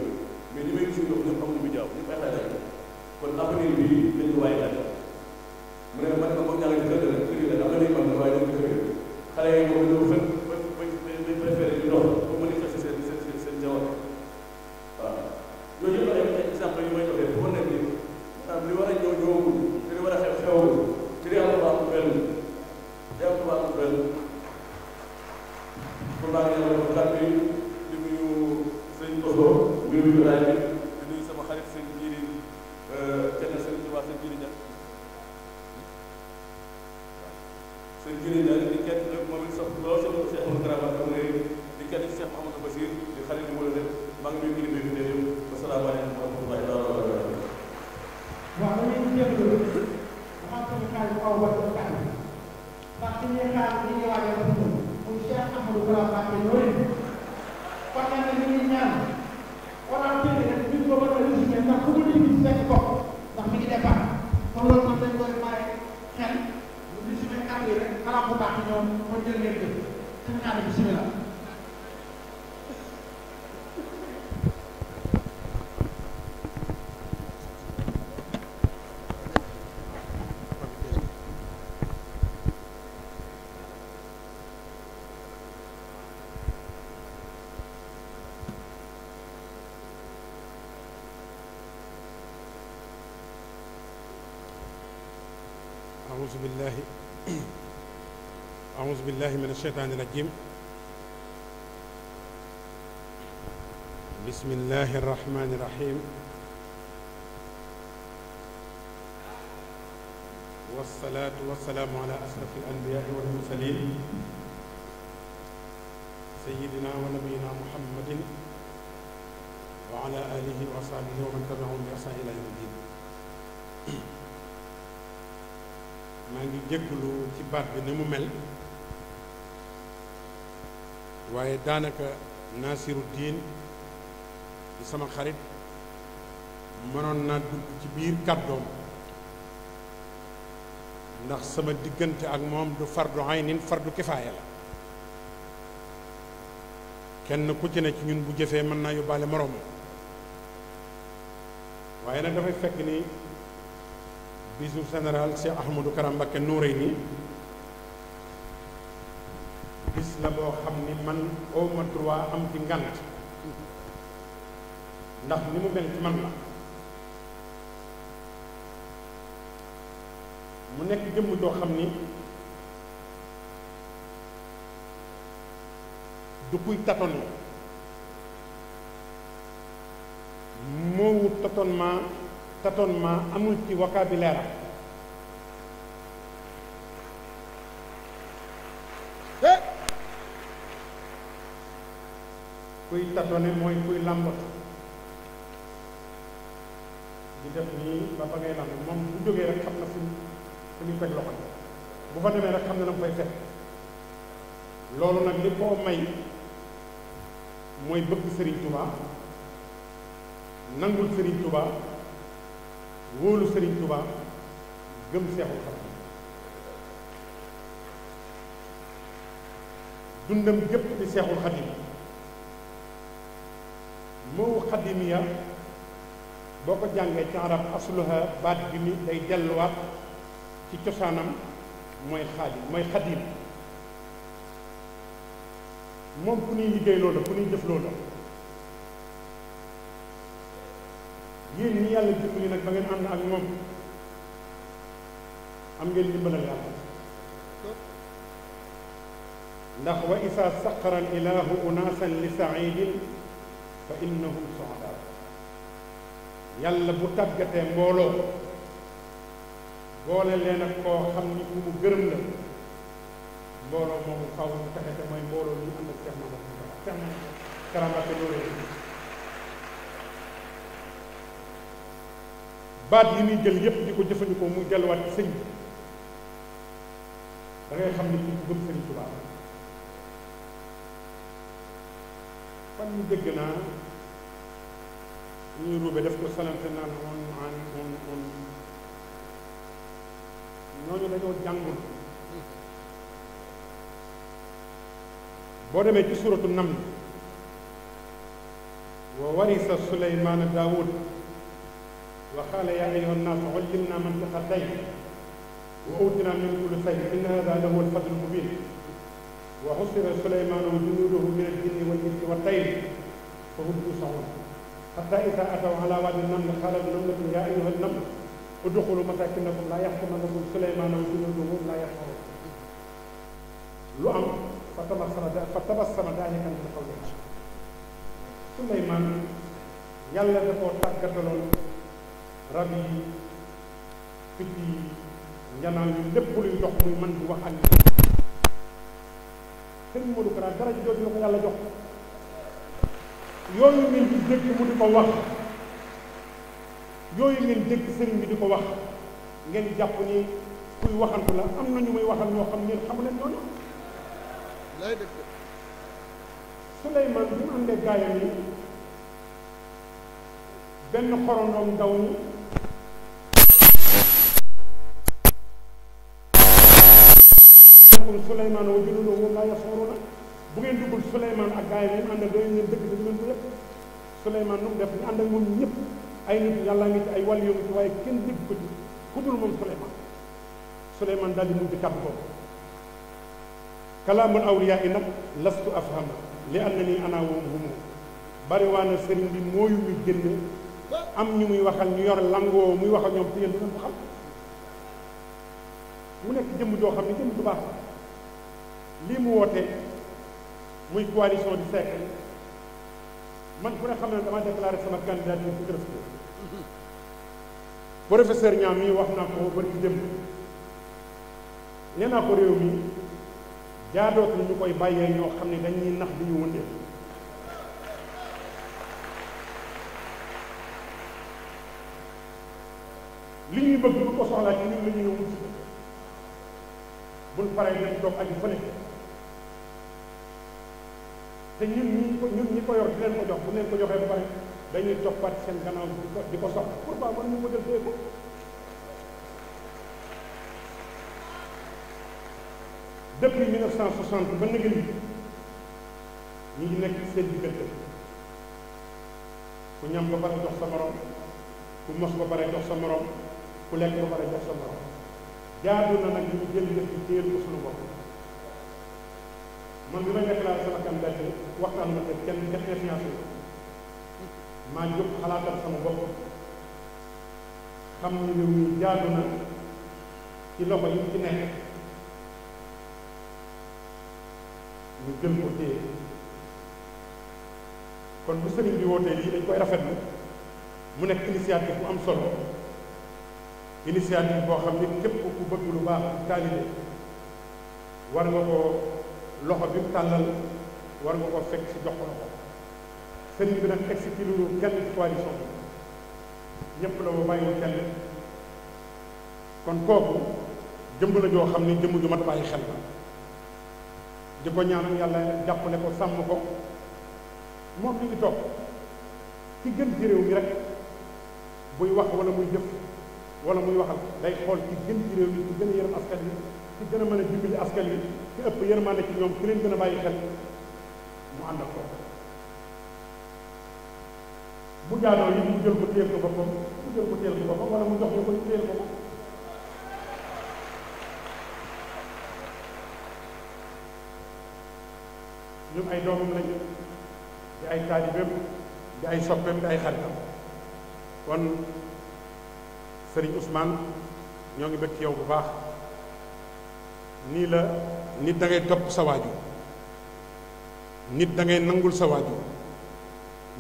mais ñi may gis ndox ñëpp amuñu bi jaaw ñëpp ay xale kon avenir bi dañ ko waaye laaj mu ne man moom ñaa ngi ci kër rek kër yi am na ñuy man waaye ñu kër xale yi moom ñoo fën bañ préféré ñu dox pour manifester seen jawar waaw yooyu yëpp ay exemple yu may joxee pour nekk ni maanaam li war a ñëw ñëwagul te li war a xew xewagul te li am tubaab mu benn li am tubaab mu benn kon maa ngi ñëw kàddu yi di nuyu sëñ Koso muy nuyu raay bi di nuyu sama xarit sëñ Jiiri kenn sëñ Tuubaa sëñ Jiiri Ñaŋ sëñ Jiiri Ñaŋ di kenn rek moom it sax lool sama Cheikh Ahmadou Kara am na di kenn ci Cheikh Mouhamadou Bachir di xarit di wala def maa ngi nuyu kilifa yi fi yëpp asalaamaaleykum wa rahmatullahi wa barakatuh waaw dañuy jégalu dafa am sama xarit bu aw ba ci kàddu ndax ci ñuy xaar li ñuy waajal muy Cheikh Ahmadou Kara Mbacké loolu kon nag ñu ngi ñaan wala téere rek ñu ko mën a résumé ndax ku mu dégg ci fekk bopp ndax mi ngi départ kon loolu tam dañ koy bàyyi xel ñu résumé kàddu yi rek xalaat bu baax ñoom kon jël ngeen jëf seen kàddu bismillah. أعوذ بالله من الشيطان الرجيم بسم الله الرحمن الرحيم والصلاة والسلام على أشرف الأنبياء والمرسلين سيدنا ونبينا محمد وعلى آله وصحبه ومن تبعهم بإحسان إلى يوم الدين maa ngi jégalu ci baat bi ni mu mel waaye daanaka Nasiruddin di sama xarit mënoon naa dugg ci biir kàddoom ndax sama diggante ak moom du fardu aynin fardu kifaaya la kenn ku ci ne ci ñun bu jëfee mën naa yóbbaale moroomam waaye nag dafay fekk ni bisu général Cheikh Ahmadou Kara Mbacké Noreyni bis la boo xam ni man awma droit am ci ngant ndax ni mu mel ci man la mu nekk jëmm joo xam ni du kuy tâtonner moowu tâtonnement amul ci vocabulaire kuy tâtonner mooy kuy làmbatu di def nii ba ngay làmb moom bu jógee rek xam na fu ñu fekk loxo bu fa demee rek xam na na mu fay fekk loolu nag li koo may mooy bëgg Serigne Touba nangul Serigne Touba wóolu Serigne Touba gëm Seexul Xadiim dundam gépp di Seexul Xadiim moo xadimiya boo ko jàngee ci arab asluha baat bi ni day delluwaat ci cosaanam mooy xadim moom ku ñuy liggéey loola ku ñuy jëf loola yéen ñi yàlla dimbali nag ba ngeen ànd ak moom am ngeen dimbalal yàlla ndax wa isa saqara al ilahu unasan li saidin fa innahum suada yàlla bu tàggatee mbooloo boole leen ak koo xam ni ku mu gërëm la mbooloo moomu xaw mu taxete mooy mbooloo li ñu ànd ak Cheikh Kara Mbacké Noreyni baat yi muy jël yépp di ko jëfandikoo muy delluwaat ci sëñ bi da ngay xam ni kii ku gëm Sëriñ Tuubaa fan ñu dégg naa ñuy ruube def ko salante naan on ñooñu dañoo jàngul boo demee ci suratu Naml wa warisa Suleymaana Daawud wa qaala yaa ayyuha nnaasu ullimnaa mantiqa tayr wa uutinaa min kulli shay'in inna haadha lahu al-fadlu al-mubiin wa husira Suleymaanu wa junuuduhu mina al-jinni wal-insi wat-tayri fa hum yuuza'uun hattaa izaa ataw alaa waadi an-namli qaalat namlatun yaa ayyuha an-namlu udxuluu masaakinakum laa yaxtimannakum Suleymaanu wa junuuduhu wa hum laa yash'uruun lu am fa tabassama daahikan min qawlihaa Suleymaan yàlla da koo tàggataloon rab yi picc yi njanaaw yi lépp luy dox muy mën di wax ak sëñ Modou Kara dara jooju la ko yàlla jox yooyu ngeen di dégg mu di ko wax yooyu ngeen dégg sëriñ bi di ko wax ngeen jàpp ni kuy waxantu la am na ñu muy waxal ñoo xam ngeen xamu leen ñooñu Souleymane bi mu àndee gaayam yi benn xorondoom daw ni Souleymane wa junuuduhu wahum laa yash'uruun bu ngeen duggul Souleymane ak gaayam yi àndal doy ngeen dëgg dëgg ngeen ko lépp Souleymane nu mu def ñu ànd ak moom ñëpp ay nit yàlla ngi ci ay wàll yoo ngi ci waaye kenn dégg ko ci ku dul moom Souleymane daal di mujj kàddu ko kalaamul awliyaa yi nag lastu afhama li annani ana wa hum bari waa na sëriñ bi mooyu ñu génne am ñu muy waxal ñu yor langoo muy wax ak ñoom te yéen du ngeen ko xam mu nekk jëmm joo xam ne jëmm du baax lii mu woote muy coalition du siècle man ku ne xam ne dama déclaré sama candidature ci kër professeur Niang mii wax naa ko bari ci démb nee naa ko réew mi jaadootu ñu koy bàyyee ñoo xam ne dañuy nax di ñu wëndeel li ñuy bëgg bu ko soxlaa ci ñun la ñuy wut si buñ paree dem toog aji fële te ñun ñi ko yor di leen ko jox bu leen ko joxee ba pare dañuy toppaat seen gannaaw di ko soxla pourquoi man mu bëggal fee ko depuis 1960 ba nëgë ñu ngi nekk seen diggante ku ñam ba pare jox sa morom ku mos ba pare jox sa morom ku lekk ba pare jox sa morom jaadu na nag ñu jël def ci téyel ko suñu bopp man bi may déclaré sama candidature waxtaan ma te kenn influence maa jóg xalaatal sama bopp xam ni réew mi jaadu na ci loxo yi ci nekk ñu jël ko téye kon bu sëriñ bi wootee lii dañ koy rafetlu mu nekk initiative bu am solo initiative boo xam ni képp ku bëgg lu baax taalibe war nga ko loxo bi mu tàllal war nga ko fekk ci jox ko loxo sëriñ bi nag exécuté lu kenn ci coalition bi ñëpp la ba bàyyiwul kenn kon kooku jëmb la joo xam ni jëmb ju mat bàyyi xel la di ko ñaanal yàlla jàppale ko sàmm ko moom mi ngi toog ki gën ci réew mi rek buy wax wala muy jëf wala muy waxal day xool ci gën ci réew mi ci gën a yërëm askan wi ci gën a mën a dimbali askan wi ci ëpp yërmande ci ñoom ki leen gën a bàyyi xel mu ànd ak ko bu jaanoo yi mu jël ko téyel ko boppam mu jël ko téyel ko boppam wala mu jox ñu ko téyel ko boppam ñun ay doomam lañu di ay taalibeem di ay soppeem di ay xaritam kon Serigne Ousmane ñoo ngi bëgg ci yow bu baax nii la nit da ngay topp sa waajur nit da ngay nangul sa waajur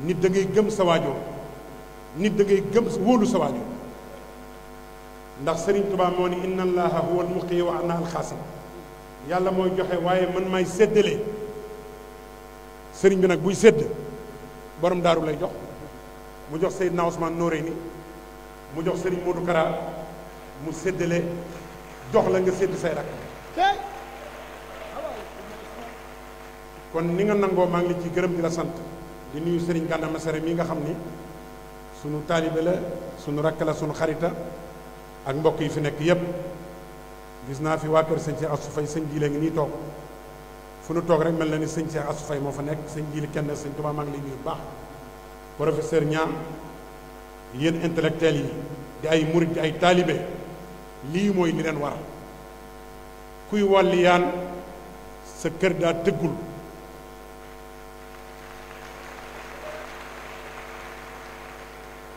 nit da ngay gëm sa waajur nit da ngay gëm wóolu sa waajur ndax Serigne Touba moo ni inna allaha huwa almuqi wa ana alxaasim yàlla mooy joxe waaye man maay séddale sëriñ bi nag buy sédd borom daaru lay jox mu jox Seydina Ousmane Noreyni mu jox sëriñ Modou Kara mu séddale jox la nga sédd say rak kon ni nga nangoo maa ngi la ci gërëm di la sant di nuyu sëriñ Gana Messere mi nga xam ni sunu taalibe la sunu rakk la sunu xarita ak mbokk yi fi nekk yépp gis naa fi waa kër sëñ Cheikh Assou Faye sëñ jiile ngi nii toog fu nu toog rek mel na ni sëñ Cheikh Assou Faye moo fa nekk sëñ jiili kenn sëñ Tuubaa maa ngi lay nuyu bu baax professeur Niang yéen intellectuels yi di ay murit di ay taalibe lii mooy li leen war kuy wàlliyaan sa kër daa tëggul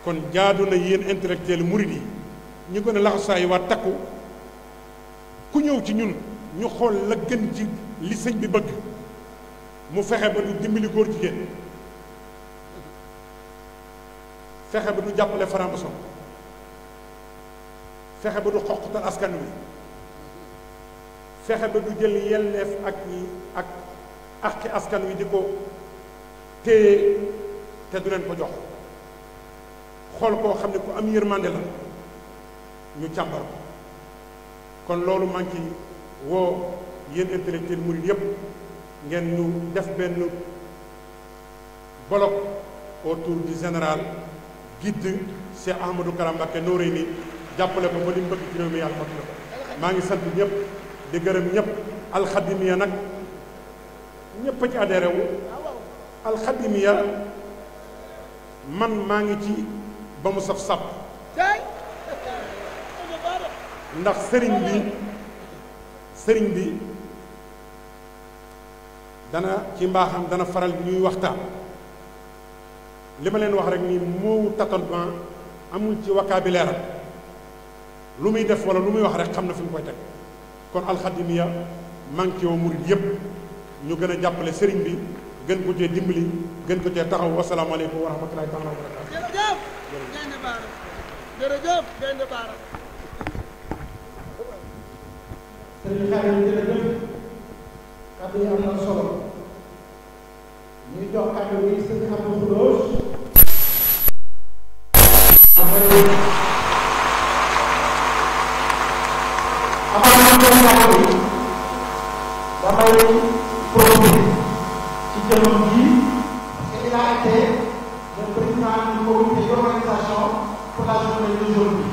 kon jaadu na yéen intellectuels murit yi ñu gën a laxasaa yi waa takku ku ñëw ci ñun ñu xool la gën ci li sëñ bi bëgg mu fexe ba du dimbali góor jigéen fexe ba du jàppale franc-maçon fexe ba du xoqatal askan wi fexe ba du jël yelleef ak àqi askan wi di ko téye te du leen ko jox xool koo xam ne ku am yërmande la ñu càmbar ko kon loolu maa ngi ci woo yéen intellectuel murid yépp ngeen ñu def benn bloc autour du général guide Cheikh Ahmadou Kara Mbacké Noreyni jàppale ko ba li mu bëgg ci réew mi yàlla mat na ko maa ngi sant ñëpp di gërëm ñëpp alxadimiya nag ñëpp a ci adhéré wu alxadimiya man maa ngi ci ba mu saf sàpp ndax sëriñ bi dana ci mbaaxam dana faral ñuy waxtaan li ma leen wax rek ni moowu tâtonnement amul ci vocabulaire lu muy def wala lu muy wax rek xam na fi mu koy teg kon alxadimiya manqué woo murid yëpp ñu gën a jàppale sëriñ bi gën ko cee dimbali gën ko cee taxaw wasalaamaaleykum wa rahmatulahi taala wa barakaatu. jërëjëf Gaynde Bara jërëjëf Gaynde Bara. sëriñ Xaadim jërëjëf kàddu yi am na solo ñuy jox kàddu bi sëriñ Abdou Khoudoss damay profiter ci jëloon ji parce que il a été le président du comité d'organisation pour la journée d'aujourd'hui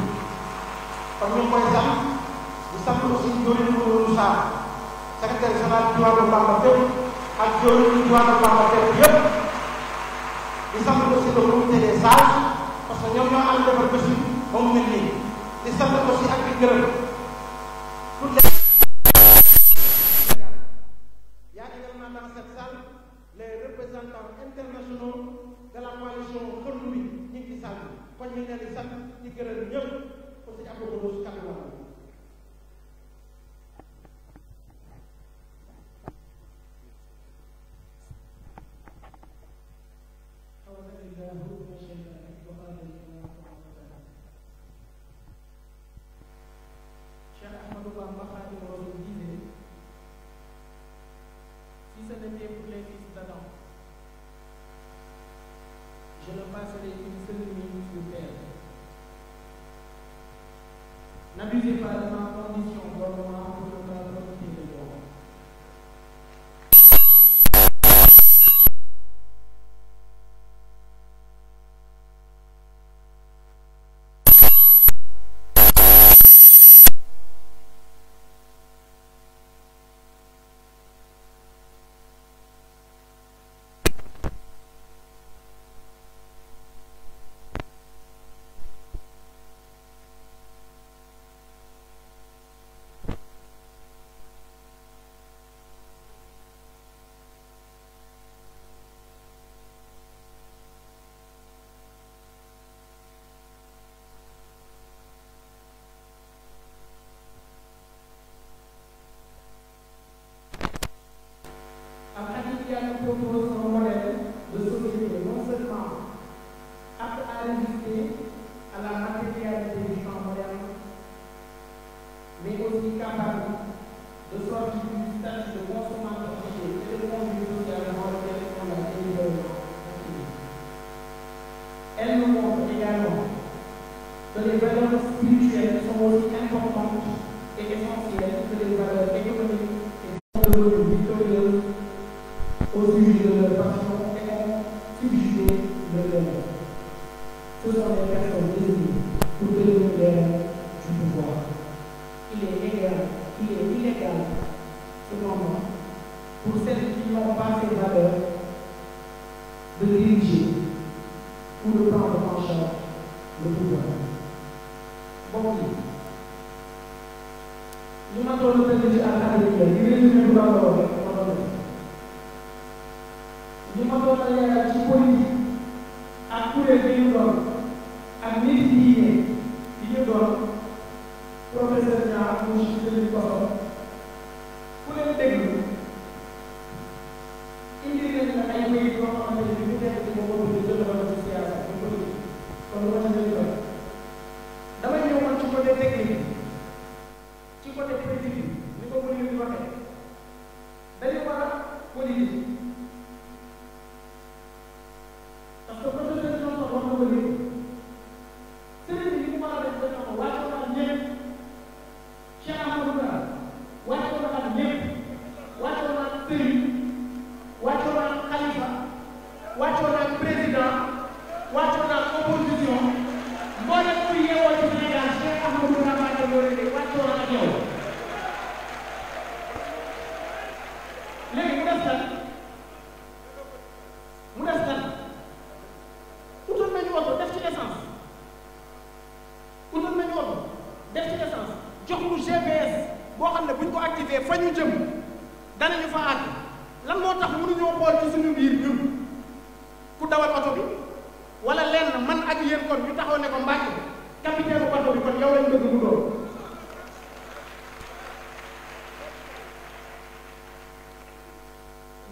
kon ñu ngi koy sant di sant aussi Diorin Moussa secrétaire général du diwaanu Bamba fépp ak Diorin du diwaanu Bamba fépp yëpp di sant aussi le comité des sages parce que ñoom ñoo am defar bés bi ba mu mel nii di sant aussi ak di gërëm pour les dans cette salle les représentants internationaux de la coalition Xondu bi ñu ngi ci salle bi kon ñu ngi leen di sant di gërëm ñëpp pour sëñ Abdou Khoudoss kàddu la Cheikh Ahmadou Bamba Khadimou Rassoul disait si ce n'était pour les fils d'Adam, je ne passerai une seule minute sur terre. N'abusez pas de ma condition d'ornement pour ne pas profiter de l'homme. Al-Khadimiya nous propose un modèle de société non seulement apte à résister à la matérialité du temps moderne, mais aussi capable de sortir du statut de consommateur et de conduite sociale dans lequel on a délibérément inscrit. Elle nous montre également que les valeurs spirituelles sont aussi importantes et essentielles que les valeurs économiques et sont devenues victorieuses au sujet de leur passion et ont subjugué leur rêve. Ce sont des personnes désignées pour devenir les reines du pouvoir. Il est illégal, cependant, pour celles qui n'ont pas ces valeurs, de diriger ou de prendre en charge le pouvoir. Bon, li ma doon tënk ci Al-Khadimiya di résumé bu la lool rek ma doon def li ma doon leeral ci politique ak kuréel yi ñu doon ak nit diine yi ñu doon professeur Niang ak monsieur Serigne Koso ku leen déglu indi leen la ay bayit yoo xamante ne bi ñu nekk ci boobu bi jël wala ci siyaasa ñu politique kon lu ma ci leen doon damay ñëw man ci côté technique ci côté politique ni ko mënuñu di waxee dañu war a politique parce que professeur Johnson wax na ko àggee fa ñu jëm danañu fa àgg lan moo tax mënuñoo xool ci suñu biir ñun ku dawal oto bi wala lenn man ak yéen kon ñu taxaw ne ko Mbàkke capitaine bato bi kon yow lañ bëgg mu doon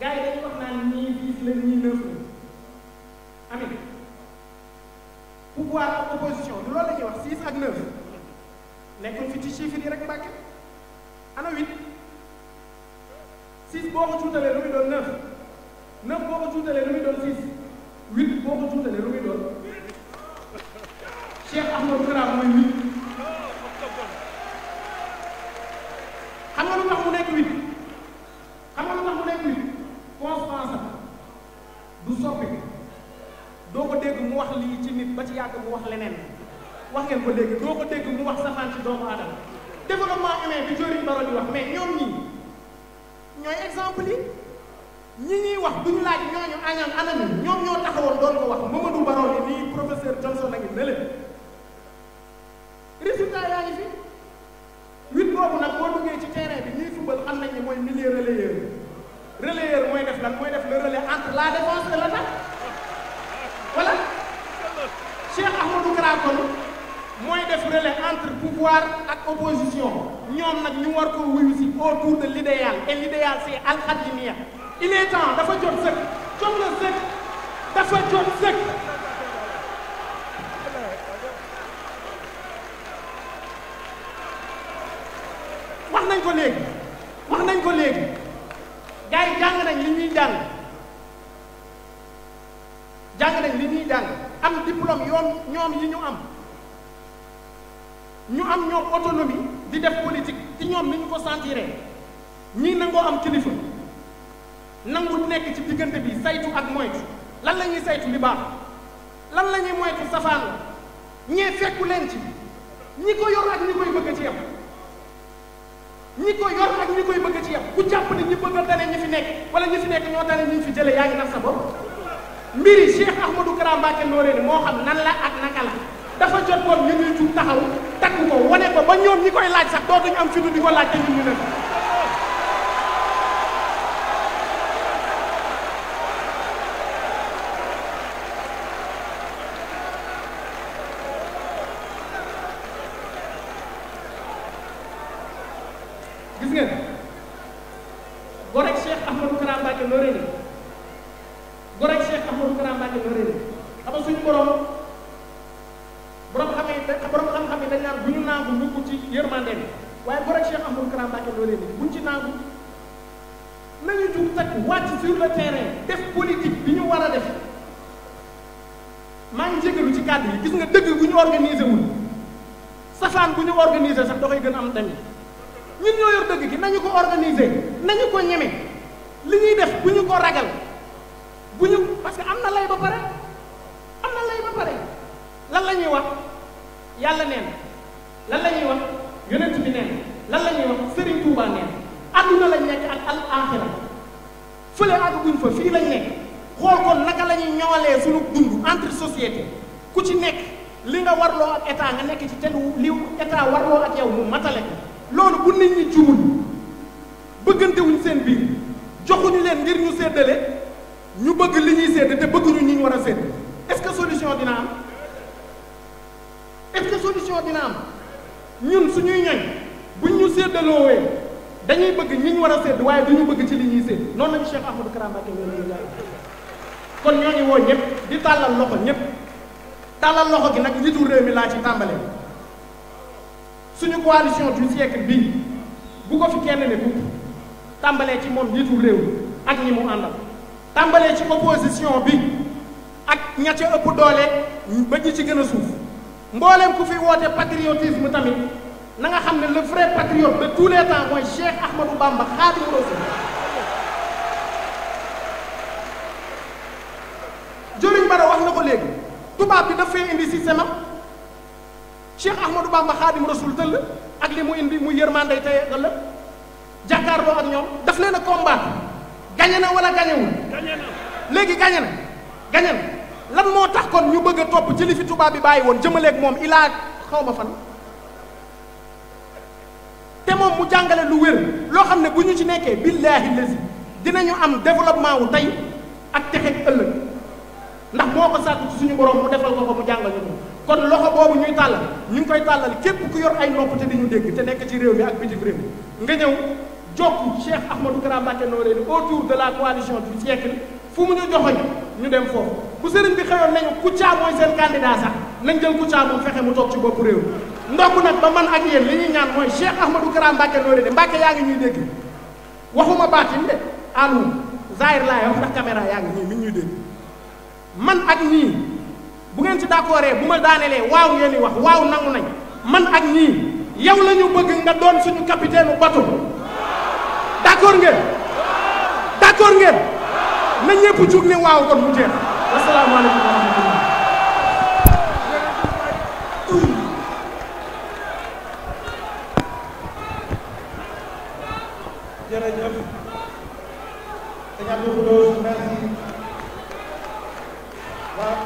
gars yi dañuy wax naan ñii 10 la ñii 9 la amin pouvoir ak opposition du loolu la ñuy wax 6 ak 9 nekkul fi ci chiffre yi rek Mbàkke ana 8 6 boo ko tuutalee lu muy doon 9 9 boo ko tuutalee lu muy doon 6 8 boo ko tuutalee lu muy doon Cheikh Ahmadou Kara mooy 8 xam nga lu tax mu nekk 8 xam nga lu tax mu nekk 8 constance du soppi doo ko dégg mu wax lii ci nit ba ci yàgg mu wax leneen wax ngeen ko léegi doo ko dégg mu wax safaan ci doomu aadama développement humain bi Joriñ Baro di wax mais ñoom ñii ñooy exemple yi ñi ñuy wax duñu laaj ñooñu añaan anañu ñoom ñoo taxawoon doon ko wax Mamadou Baro ni nii professeur Johnson a ngi ne leen résultat yaa ngi fi 8 boobu nag boo duggee ci terrain bi ñuy football xam nañ ne mooy milieu relayeur mooy def lan mooy def le relais entre la défense et l'attaque voilà Cheikh Ahmadou Kara kon mooy def relais entre pouvoir ak opposition ñoom nag ñu war ko wuyu si autour de l'idéal et l'idéal c'est al-khadimiyya il est temps dafa jot sëkk jot na sëkk dafa jot sëkk wax nañ ko léegi gars yi jàng nañ li ñuy jàng am diplôme ñoom yi ñu am ñoom autonomie di def politique ci ñoom ni ñu ko sentiree ñii nangoo am kilifa nangu nekk ci diggante bi saytu ak moytu lan la ñuy saytu li baax lan la ñuy moytu safaan la ñee fekku leen ci ñi ko yor ak ñi koy bëgg ci yam ku jàpp ne ñi bëgg a tane ñi fi nekk wala ñi fi nekk ñoo tane ñi fi jële yaa ngi nax sa bopp mbiri Cheikh Ahmadou Kara Mbacké Noreyni moo xam nan la ak naka la dafa jot boon ñu ñuy jug taxaw takk ko wane ko ba ñoom ñi koy laaj sax dootuñu am fitu di ko laaj te ñun ñu ne gis ngeen gorek Cheikh Ahmadou Kara Mbacké Noreyni xam nga suñu borom xam-xam yi dañ naan bu ñu nangu mukk ci yërmande bi waaye gorek Cheikh Ahmadou Kara Mbacké Noreyni buñ ci nangu nañu jug takk wàcc sur le terrain def politique bi ñu war a def maa ngi jégalu ci kàddu yi gis nga dëgg bu ñu organisé wul safaan bu ñu organisé sax dafay gën am tamit ñun ñoo yor dëgg gi nañu ko organisé nañu ko ñeme li ñuy def bu ñu ko ragal parce que am na lay ba pare lan la ñuy wax yàlla nee na lan la ñuy wax yonent bi nee na lan la ñuy wax Serigne Touba nee na adduna lañ nekk ak al axira fële àgguñ fa fii lañ nekk xool kon naka la ñuy ñowalee suñu dund entre société ku ci nekk li nga warloo ak état nga nekk ci te li état warloo ak yow mu matale ko loolu bu nit ñi jubul bëggantewuñ seen biir joxuñu leen ngir ñu séddale ñu bëgg li ñuy sédd te bëgguñu ñi ñu war a sédd est-ce que solution dina am ñun suñuy ñoñ buñ ñu séddaloowee dañuy bëgg ñi ñu war a sédd waaye duñu bëgg ci li ñuy sédd noonu lañu Cheikh Ahmadou Kara Mbacké Noreyni jaay kon ñoo ngi woo ñëpp di tàllal loxo ñëpp tàllal loxo gi nag njiitu réew mi laa ci tàmbalee suñu coalition du siècle bii bu ko fi kenn ne bu tàmbalee ci moom njiitu réew ak ñi mu àndal tàmbalee ci opposition bi ak ña ca ëpp doole ba ñi ci gën a suuf mbooleem ku fi woote patriotisme tamit na nga xam ne le vrai patriote de tous les temps mooy Cheikh Ahmadou Bamba Khadimu Rasul Joriñ Baro wax na ko léegi tubaab bi daf fay indi système am Cheikh Ahmadou Bamba Khadimu Rasul tëll ak li mu indi mu yërmande tey ëllëg jàkkaarloo ak ñoom daf leen a combattre gañe na wala gañewul léegi gañe na lan moo tax kon ñu bëgg a topp ci li fi tubaab bi bàyyi woon jëmaleeg moom ilaa xaw ma fan te moom mu jàngale lu wér loo xam ne bu ñu ci nekkee billaahi lazi dinañu am développement wu tey ak texeeg ëllëg ndax moo ko sàkk ci suñu borom mu defal ko mu jàngal ñu ko kon loxo boobu ñuy tàllal ñu ngi koy tàllal képp ku yor ay nopp te di ñu dégg te nekk ci réew mi ak bitim réew nga ñëw jokk Cheikh Ahmadou Kara Mbacké Noreyni autour de la coalition du siècle fu mu ñu joxoñ ñu dem foofu bu sëriñ bi xëyoon nañu Kouthia mooy seen candidat sax nañ jël Kouthia moom fexe mu toog ci bopp réew ndokk nag ba man ak yéen li ñuy ñaan mooy Cheikh Ahmadou Kara Mbacké Noreyni Mbacké yaa ngi ñuy dégg waxuma baatin de alum zahir laay wax ndax caméra yaa ngi nii mi ngi ñuy dégg man ak ñii bu ngeen ci d'accordé bu ma daanelee waaw ngeen di wax waaw nangu nañ man ak ñii yow la ñu bëgg nga doon suñu capitaine u bateau d'accord ngeen d'accord ngeen na ñëpp jug ne waaw kon mu jeex asalaamaaleykum wa rahmatullah jërëjëf sëñ Abdou Khoudoss merci waaw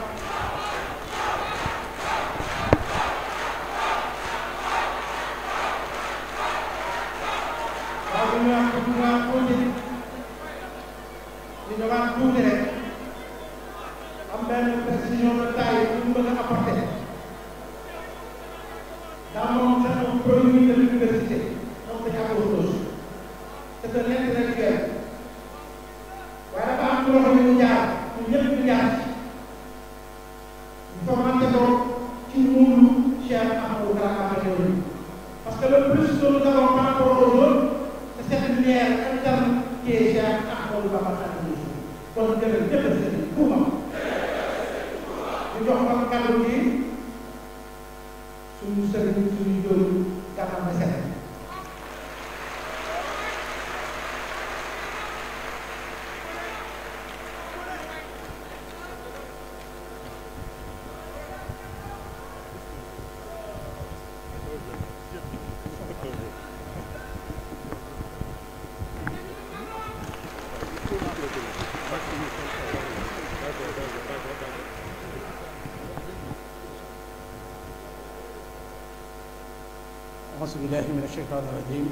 ñu ñëwaat tuuti rek am benn précision de taille bu ñu bëgg a apporter dans mon cercle produit de l'université donc dañu am Khoudoss c'est un intellectuel waaye dafa am loo xam ne ñu jaar ñu ñëpp ñu jaar ñu formante ko ci muulu Cheikh Ahmadou Kara Mbacké Noreyni parce que le plus que nous avons par rapport aux autres c'est cette lumière interne qui est Cheikh Ahmadou Kara Mbacké Noreyni kon jërëjëf sëriñ Tuuba ñu jox ko kàddu gi suñu sëriñ suñu jóoru Gana Messere أعوذ بالله من الشيطان الرجيم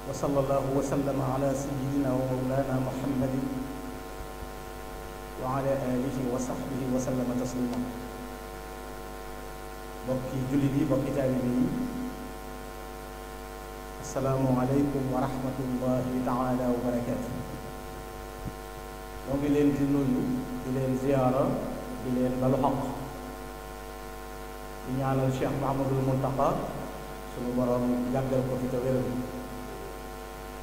وصلى الله وسلم على سيدنا ومولانا محمد وعلى آله وصحبه وسلم تسليما bokki jullit yi bokki taalibe yi assalaamu aleykum wa rahmatullahi taala wa barakaatu moo ngi leen di nuyu di leen ziyaara di leen balu xaq di ñaanal Cheikh Mahamadul Muntaqa sunu borom yàggal ko fi te wéral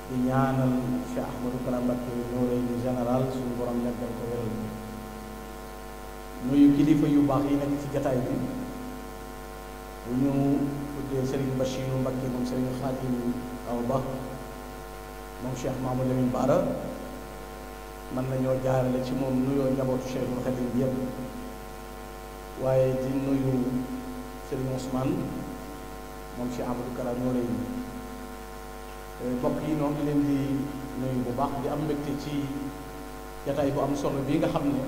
di ñaanal Cheikh Ahmadou Kara Mbacké Noreyni général sunu borom yàggal ko wéral nuyu kilifa yu baax yi nekk ci jataay bi bu ñu tuddee Serigne Bachirou Mbacké moom Serigne Khadim Awa Ba moom Cheikh Mahamadou Lamine Bara mën nañoo jaarale ci moom nuyoo njabootu Cheikhul Khadim bi yëpp waaye di nuyu Serigne Ousmane moom Cheikh Ahmadou Kara Noreyni mbokk yi noo ngi leen di nuyu bu baax di am mbégte ci jataay bu am solo bii nga xam ne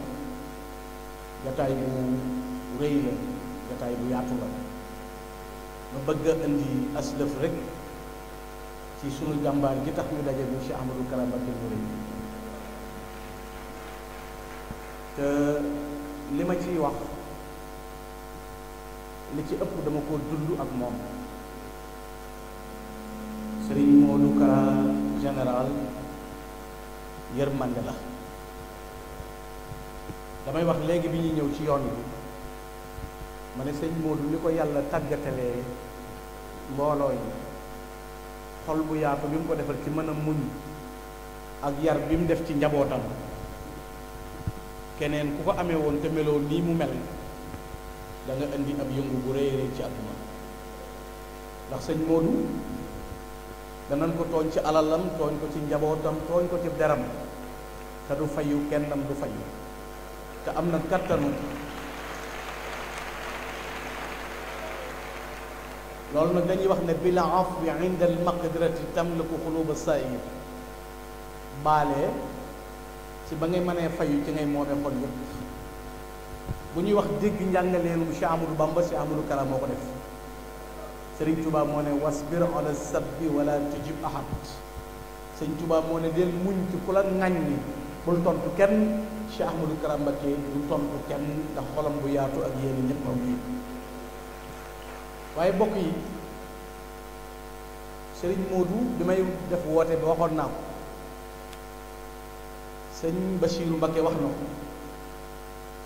jataay bu rëy la jataay bu yaatu la ma bëgg a indi aslëf rek ci sunu jàmbaar gi tax ñu daje bu Cheikh Ahmadou Kara Mbacké Noreyni te li ma ciy wax li ci ëpp dama ko dund ak moom Serigne Modou Kara général yërmande la damay wax léegi bi ñuy ñëw ci yoon bi ma ne sëñ Modou li ko yàlla tàggatalee mbooloo yi xol bu yaatu bi mu ko defal ci mën a muñ ak yar bi mu def ci njabootam keneen ku ko amee woon te meloo nii mu mel da nga indi ab yëngu bu rëy rëy ci àdduna ndax sëñ Modou danañ ko tooñ ci alalam tooñ ko ci njabootam tooñ ko ci deram te du fayu kennam du fayu te am na kattanu loolu nag dañuy wax ne bila afwi inda al maqdirati tamliku xuluba saa'ir baale ci ba ngay mënee fayu ci ngay moomee xol yépp bu ñuy wax dégg njàngaleenu Cheikh Amadou Bamba Cheikh Amadou Kara moo ko def Sëriñ Tuubaa moo ne wasbir ala sabbi wala tujib ahad. Sëriñ Tuubaa moo ne del muñ ci ku la ŋàññi bul tontu kenn. Cheikh Ahmadou Kara Mbacké du tontu kenn ndax xolam bu yaatu ak yéen ñëpp moom yi. waaye bokk yi sëriñ Modou bi may def woote bi waxoon naa ko sëñ Bachirou Mbacké wax na ko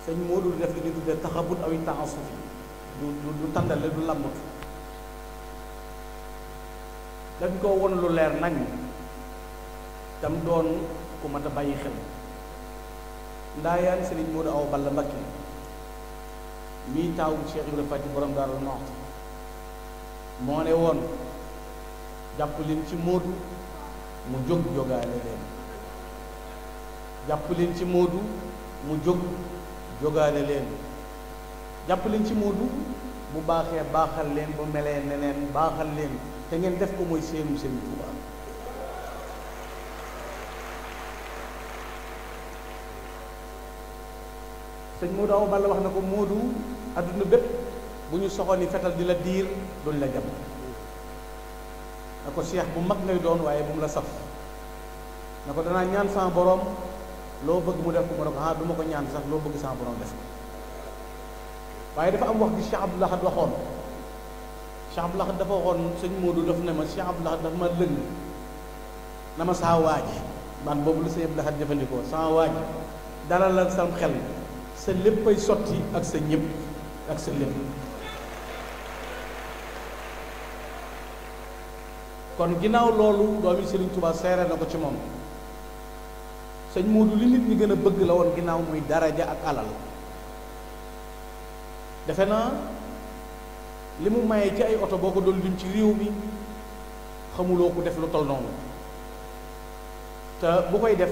sëñ Modou def li ñu tuddee taxabut aw taasuf du tàndale du làmbatu dañ ko won lu leer nañ tam doon ku mat a bàyyi xel ndaayaan sëriñ Modou Awa Balla Mbacké mii taawu Cheikh Ibrahima Fati borom Daaru Muxti moo ne woon jàpp leen ci Modou mu jóg jógaale leen jàpp leen ci Modou mu jóg jógaale leen jàpp leen ci Modou bu baaxee baaxal leen bu melee neneen baaxal leen te ngeen def ko mooy seenu Sëriñ Tuubaa sëñ Modou Awa Balla wax na ko Modou adduna bépp bu ñu soxoon ni fetal di la diir duñ la jam na ko seex bu mag ngay doon waaye bu mu la saf na ko danaa ñaan sama borom loo bëgg mu def ko mu ne ko ah du ma ko ñaan sax loo bëgg sama borom def ko waaye dafa am wax gi Cheikh Abdou Lahad waxoon Cheikh Abdou Lahad dafa waxoon sëñ Modou daf ne ma Cheikh Abdou Lahad dafa ma lëng na ma saa waaj man boobu lu sëñ Abdou Lahad jëfandikoo saa waaj dalalal sam xel sa léppay sotti ak sa ñëpp ak sa lépp kon ginnaaw loolu doomi Serigne Touba seere na ko ci moom sëñ Modou li nit ñi gën a bëgg la woon ginnaaw muy daraja ak alal defe naa li mu maye ci ay oto boo ko doon lim ci réew mi xamuloo ko def lu tol noonu te bu koy def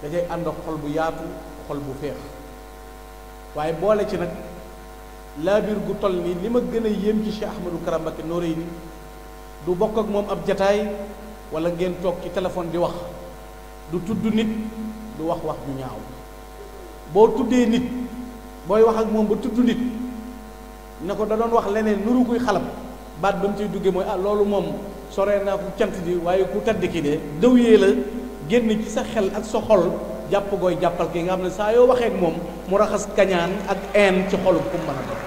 dajay ànd ak xol bu yaatu xol bu féex waaye boole ci nag laabir gu toll nii li ma gën a yéem ci Cheikh Ahmadou Kara Mbacké Noreyni du bokk ak moom ab jataay wala ngeen toog ci téléphone di wax du tudd nit du wax wax ju ñaaw boo tuddee nit booy wax ak moom ba tudd nit ne ko da doon wax leneen nuru kuy xalam baat ba mu ciy duggee mooy ah loolu moom soree naa ku cant di waaye ku tedd ki de dëwyee la génn ci sa xel ak sa xol jàpp gooy jàppal ki nga xam ne saa yoo waxee ak moom mu raxas kañaan ak een ci xolu ku mën a doon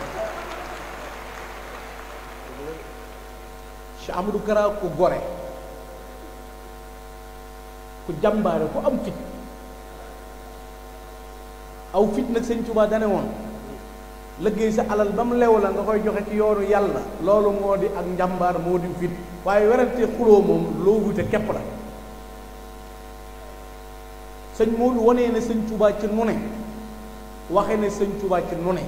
Cheikh Ahmadou Kara ku gore ku jàmbaare ku am fit aw fit nag sëñ Tuubaa dane woon liggéey sa alal ba mu lew la nga koy joxe ci yoonu yàlla loolu moo di ak njàmbaar moo di fit waaye werante xuloo moom loo wute képp la sëñ Modou wanee ne sëñ Tuubaa ci nu ne waxe ne sëñ Tuubaa ci nu ne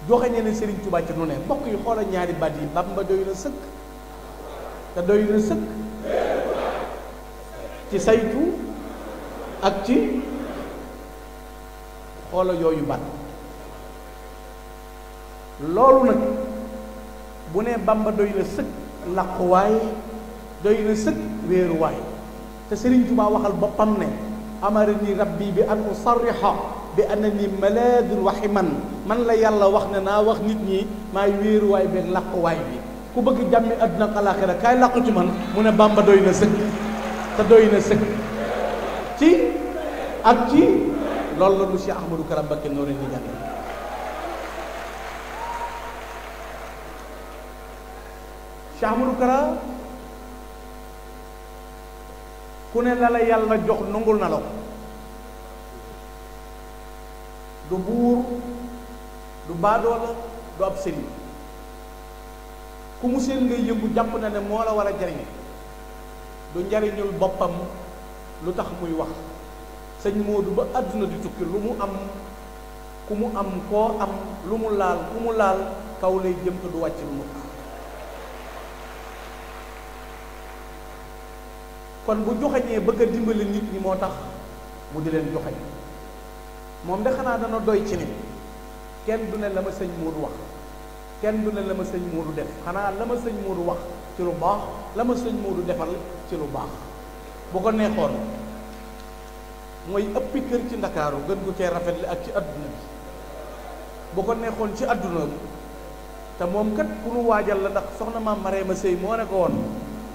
joxe ne Sëriñ Tuubaa ci nu ne mbokk yi xoola ñaari baat yi Bàmba doy na sëkk te doy na sëkk ci saytu ak ci xoola yooyu baat loolu nag bu ne Bàmba doy na sëkk làquwaay doy na sëkk wéeruwaay te Sëriñ Tuubaa waxal boppam ne amarani rabbi bi an usarriha bi annani malaadun waximan man la yàlla wax ne naa wax nit ñi maay wéeruwaay beeg làquwaay bi ku bëgg jàmmi àdduna ak alaaxira kaay làqu ci man mu ne Bàmba doy na sëkk te doy na sëkk ci ak ci loolu la lu Cheikh Ahmadou Kara Mbacké Noreyni jàngal Cheikh Ahmadou Kara ku ne la la yàlla jox nangul na la ko du buur du baadoola du ab sëriñ ku mu seen ngay yëngu jàpp na ne moo la war a jariñ du njariñul boppam lu tax muy wax sëñ Modou ba àdduna di tukki lu mu am ku mu am koo am lu mu laal ku mu laal kaw lay jëm te du wàcc lu mu kon bu joxeñee bëgg a dimbali nit ñi moo tax mu di leen joxeñ moom de xanaa dana doy ci ne kenn du ne la ma sëñ Modou wax kenn du ne la ma sëñ Modou def xanaa la ma sëñ Modou wax ci lu baax la ma sëñ Modou defal ci lu baax bu ko neexoon mooy ëppi kër ci Ndakaaru gën gu cee rafet li ak ci adduna bi bu ko neexoon ci adduna te moom kat ku nu waajal la, ndax soxna maam Marema Sëy moo ne ko woon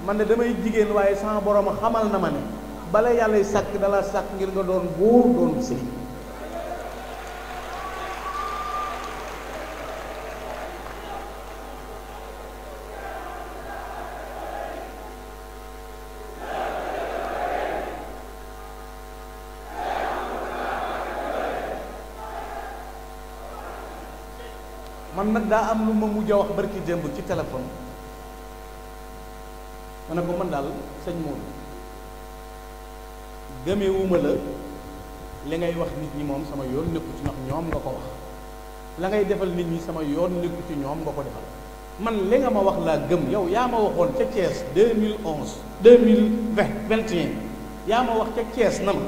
man ne damay jigéen waaye sama borom xamal na ma ne bala yàlla sàkk dala sàkk ngir nga doon buur doon sëy. man nag daa am lu ma mujj a wax barki démb ci téléphone ma ne ko man daal sëñ Modou gëmewuma la li ngay wax nit ñi moom sama yoon nekku ci, ndax ñoom nga ko wax. la ngay defal nit ñi sama yoon nekku ci, ñoom nga ko defal. man li nga ma wax laa gëm. yow yaa ma waxoon ca Thiès 2021 yaa ma wax ca Thiès na ma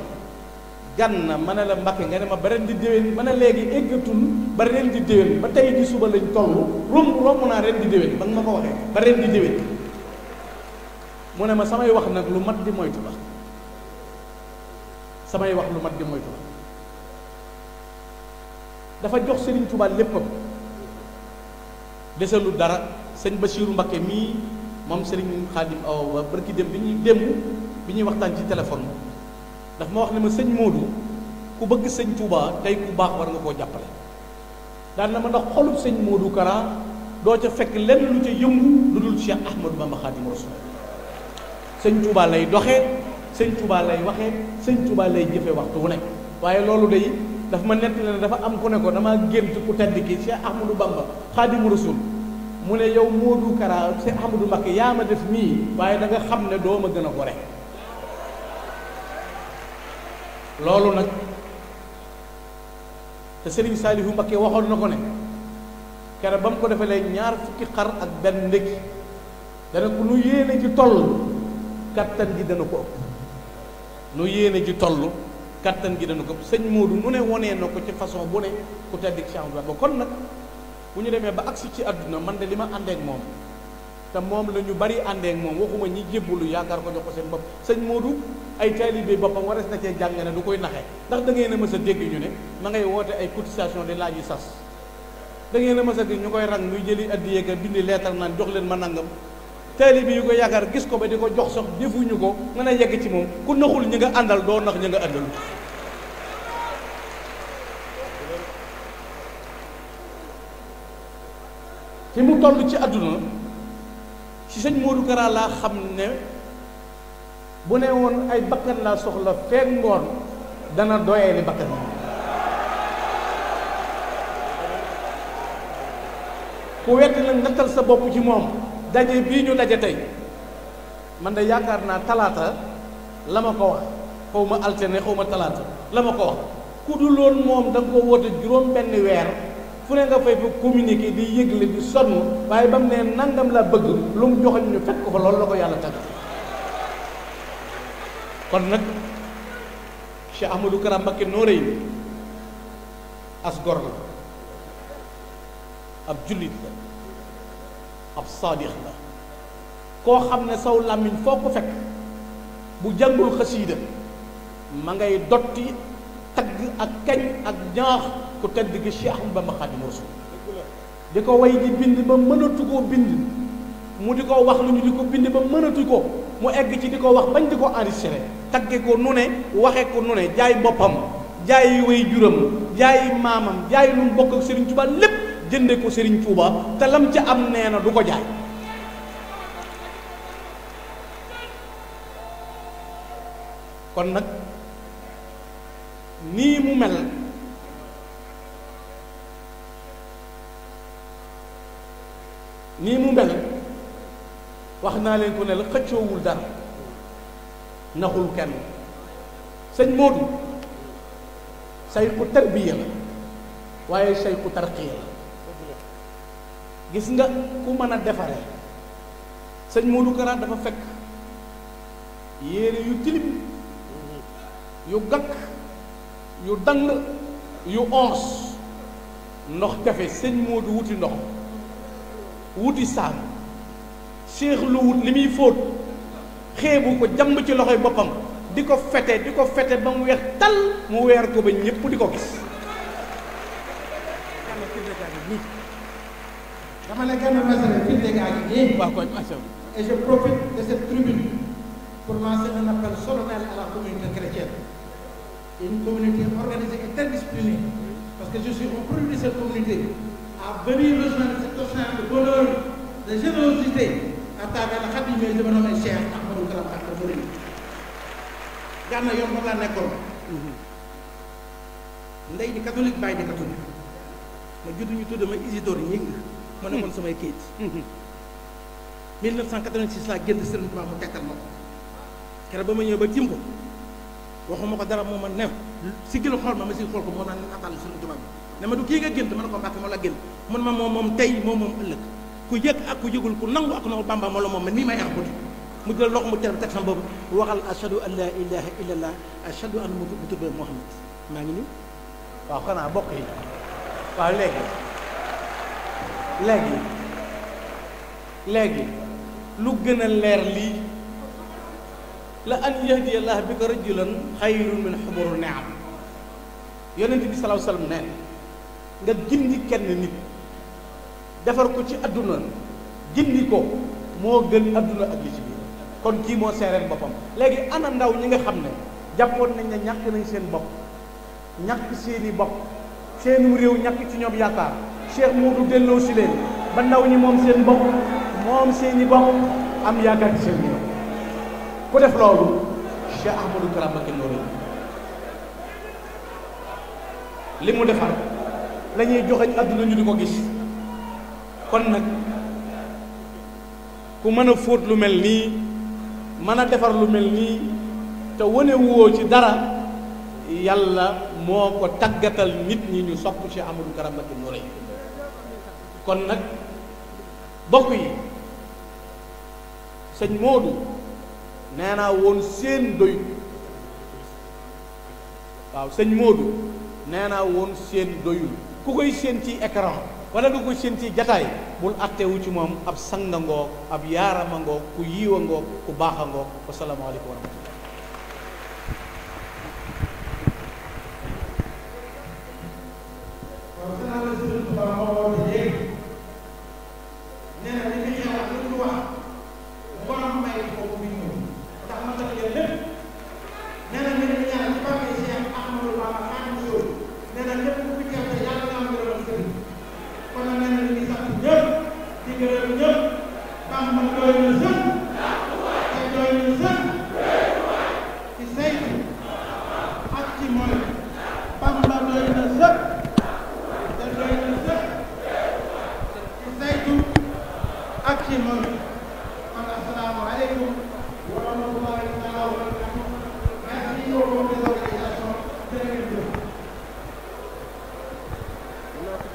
Gana ma ne la Mbàkke nga ne ma ba ren di déwén ma ne léegi eggatul ba ren di déwén ba tey di suba lañ toll romb naa ren di déwén ba nga ma ko waxee ba ren di déwén. mu ne ma samay wax nag lu mat di moytu la, samay wax lu mat di moytu la. dafa jox Serigne Touba léppam desalu dara. sëñ Bassirou Mbacké mii moom Serigne Khadim Awa Ba barki dem bi ñuy waxtaan ci téléphone daf ma wax ne ma sëñ Modou ku bëgg sëñ Touba tey ku baax war nga koo jàppale. daan na ma ndax xolub sëñ Modou Kara doo ca fekk lenn lu ca yëngu lu dul Cheikh Ahmadou Bamba Khadim Rasoul. sëñ Touba lay doxee, sëñ Touba lay waxee, sëñ Touba lay jëfee waxtu wu nekk. waaye loolu day daf ma nettali ne dafa am ku ne ko damaa gént ku tedd ki Cheikh Ahmadou Bamba Khadim Rasoul mu ne yow Modou Kara Cheikh Ahmadou Mbacké yaa ma def nii waaye da nga xam ne doo ma gën a gore. loolu nag te Serigne Saliou Mbacké waxoon na ko ne kere ba mu ko defalee 2 fukki xar ak benn ndékki dana ko nu yéene ji toll kattan gi dana ko ëpp. nu yéene ji toll kattan gi dana ko ëpp. sëñ Modou nu ne wonee na ko ci façon bu ne ku tedd Cheikh Ahmadou Bamba. kon nag bu ñu demee ba agsi ci àdduna man de li ma àndeek moom te moom la ñu bari àndeek moom waxuma ñi jébbalu yaakaar ko jox ko seen bopp. sëñ Modou ay taalibe boppam wares na cee jàng ne du koy naxee. ndax da ngeen a mës a dégg ñu ne ma ngay woote ay cotisation di laaj yi sas. da ngeen a mës a dégg ñu koy rang muy jëli addiye ka bindi leetar naan jox leen ma nangam. taalibe yu ko yaakaar gis ko ba di ko jox sax defuñu ko mën a yegg ci moom ku naxul ñi nga àndal doo nax ñi nga àndal. fi mu toll ci àdduna ci sëñ Modou Kara laa xam ne bu ne woon ay bakkan laa soxla feek ngoon dana doyee li bakkan ku wetti nag nattal sa bopp ci moom. daje bii ñu daje tey man de yaakaar naa talaata la ma ko wax xaw ma altine xaw ma talaata la ma ko wax ku dul woon moom da nga ko woote juróom benn weer fu ne nga fay fa communiqué di yëgle di sonn waaye ba mu ne nangam la bëgg lu mu joxoñ ñu fekk ko fa loolu la ko yàlla tagg. kon nag Cheikh Ahmadou Kara Mbacké Noreyni as gor la, ab jullit la, ab saadix la, koo xam ne saw làmmiñ foo ko fekk bu jàngul xasiida ma ngay dotti tagg ak kañ ak ñaax ku tedd gi Cheikh Ahmadou Bamba Xaadimu Rasuul. di ko way di bind ba mënatu koo bind mu di ko wax lu ñu di ko bind ba mënatu ko mu egg ci di ko wax bañ di ko enregistré tagge ko nu ne waxe ko nu ne jaay boppam jaay way juram jaay maamam jaay lu mu bokk ak Serigne Touba lépp jënde ko Serigne Touba te lam ca am nee na du ko jaay. kon nag nii mu mel wax naa leen ko ne la xëccoowul dara naxul kenn. sëñ Modou sayxu tarbiya la waaye sayxu tarqiya la. gis nga ku mën a defare sëñ Modou Kara dafa fekk yére yu tilim yu gàkk yu dang yu ons ndox jafe sëñ Modou wuti ndox wuti saam séex lu wut li muy fóot xeebu ko jàmb ci loxoy boppam di ko fete ba mu weex tal mu weer ko ba ñépp di ko gis. dama ne Gana Messere fii léegi ak yéen. waaw kon macha allah. Et je profite de cette tribune pour lancer un appel solennel à la communauté chrétienne. Une communauté organisée et interdisciplinée, parce que je suis un produit de cette communauté, à venir rejoindre cet océan de bonheur, de générosité, à travers la Khadimiyya je me nomme Cheikh Ahmadou Kara Mbacké Noreyni. Gana yoon moom laa nekkoon. ndey di catholique baay di catholique. ma judd ñu tudd ma Isidore Gningue. ma nekkoon samay kayit. 1986 laa génn Serigne Touba mu tekkal ma ko. keroog ba ma ñëw ba jim ko waxuma ko dara moo ma ne si gën xool ma si xool ko moo naan nataal Serigne Touba bi ne ma du kii nga gént ma ne ko Mbàkke moo la gént man ma moom tey moom ëllëg ku yëg ak ku yëgul ku nangu ak nangu Bamba moo la moom man nii may ax buti mu jël loxo mu teel teg sama boobu waxal ashadu an la ilaha illallah ashadu an mutuba Muhammad maa ngi nii. waaw xanaa bokk yi waaw léegi lu gën a leer lii la an yahdiyallahu bika rajulan xayrun min xumuri ni'am yonent bi sallallahu alayhi wasallam ne nga gindi kenn nit defar ko ci adduna gindi ko moo gën adduna ak li ci biir kon kii moo seereen boppam léegi ana ndaw ñi nga xam ne jàppoon nañ ne ñàkk nañ seen bopp ñàkk seeni bopp seenum réew ñàkk ci ñoom yaakaar Cheikh Modou delloo si leen ba ndaw ñi moom seen bopp moom seeni bopp am yaakaar ci seen réew ku def loolu Cheikh Ahmadou Kara Mbacké Noreyni li mu defar la ñuy joxeñ àdduna ñu di ko gis kon nag ku mën a fóot lu mel nii mën a defar lu mel nii te wane woo ci dara yàlla moo ko tàggatal nit ñi ñu sopp Cheikh Ahmadou Kara Mbacké Noreyni kon nag bokk yi sëñ Modou nee naa woon seen doyut waaw sëñ Modou nee naa woon seen doyul ku koy seen ci écran wala nga koy seen ci jataay bul attewu ci moom ab sanga ngoog ab yaarama ngoog ku yiiwa ngoog ku baaxa ngoog wasalaamaaleykum wa rahmatullah ak ci moom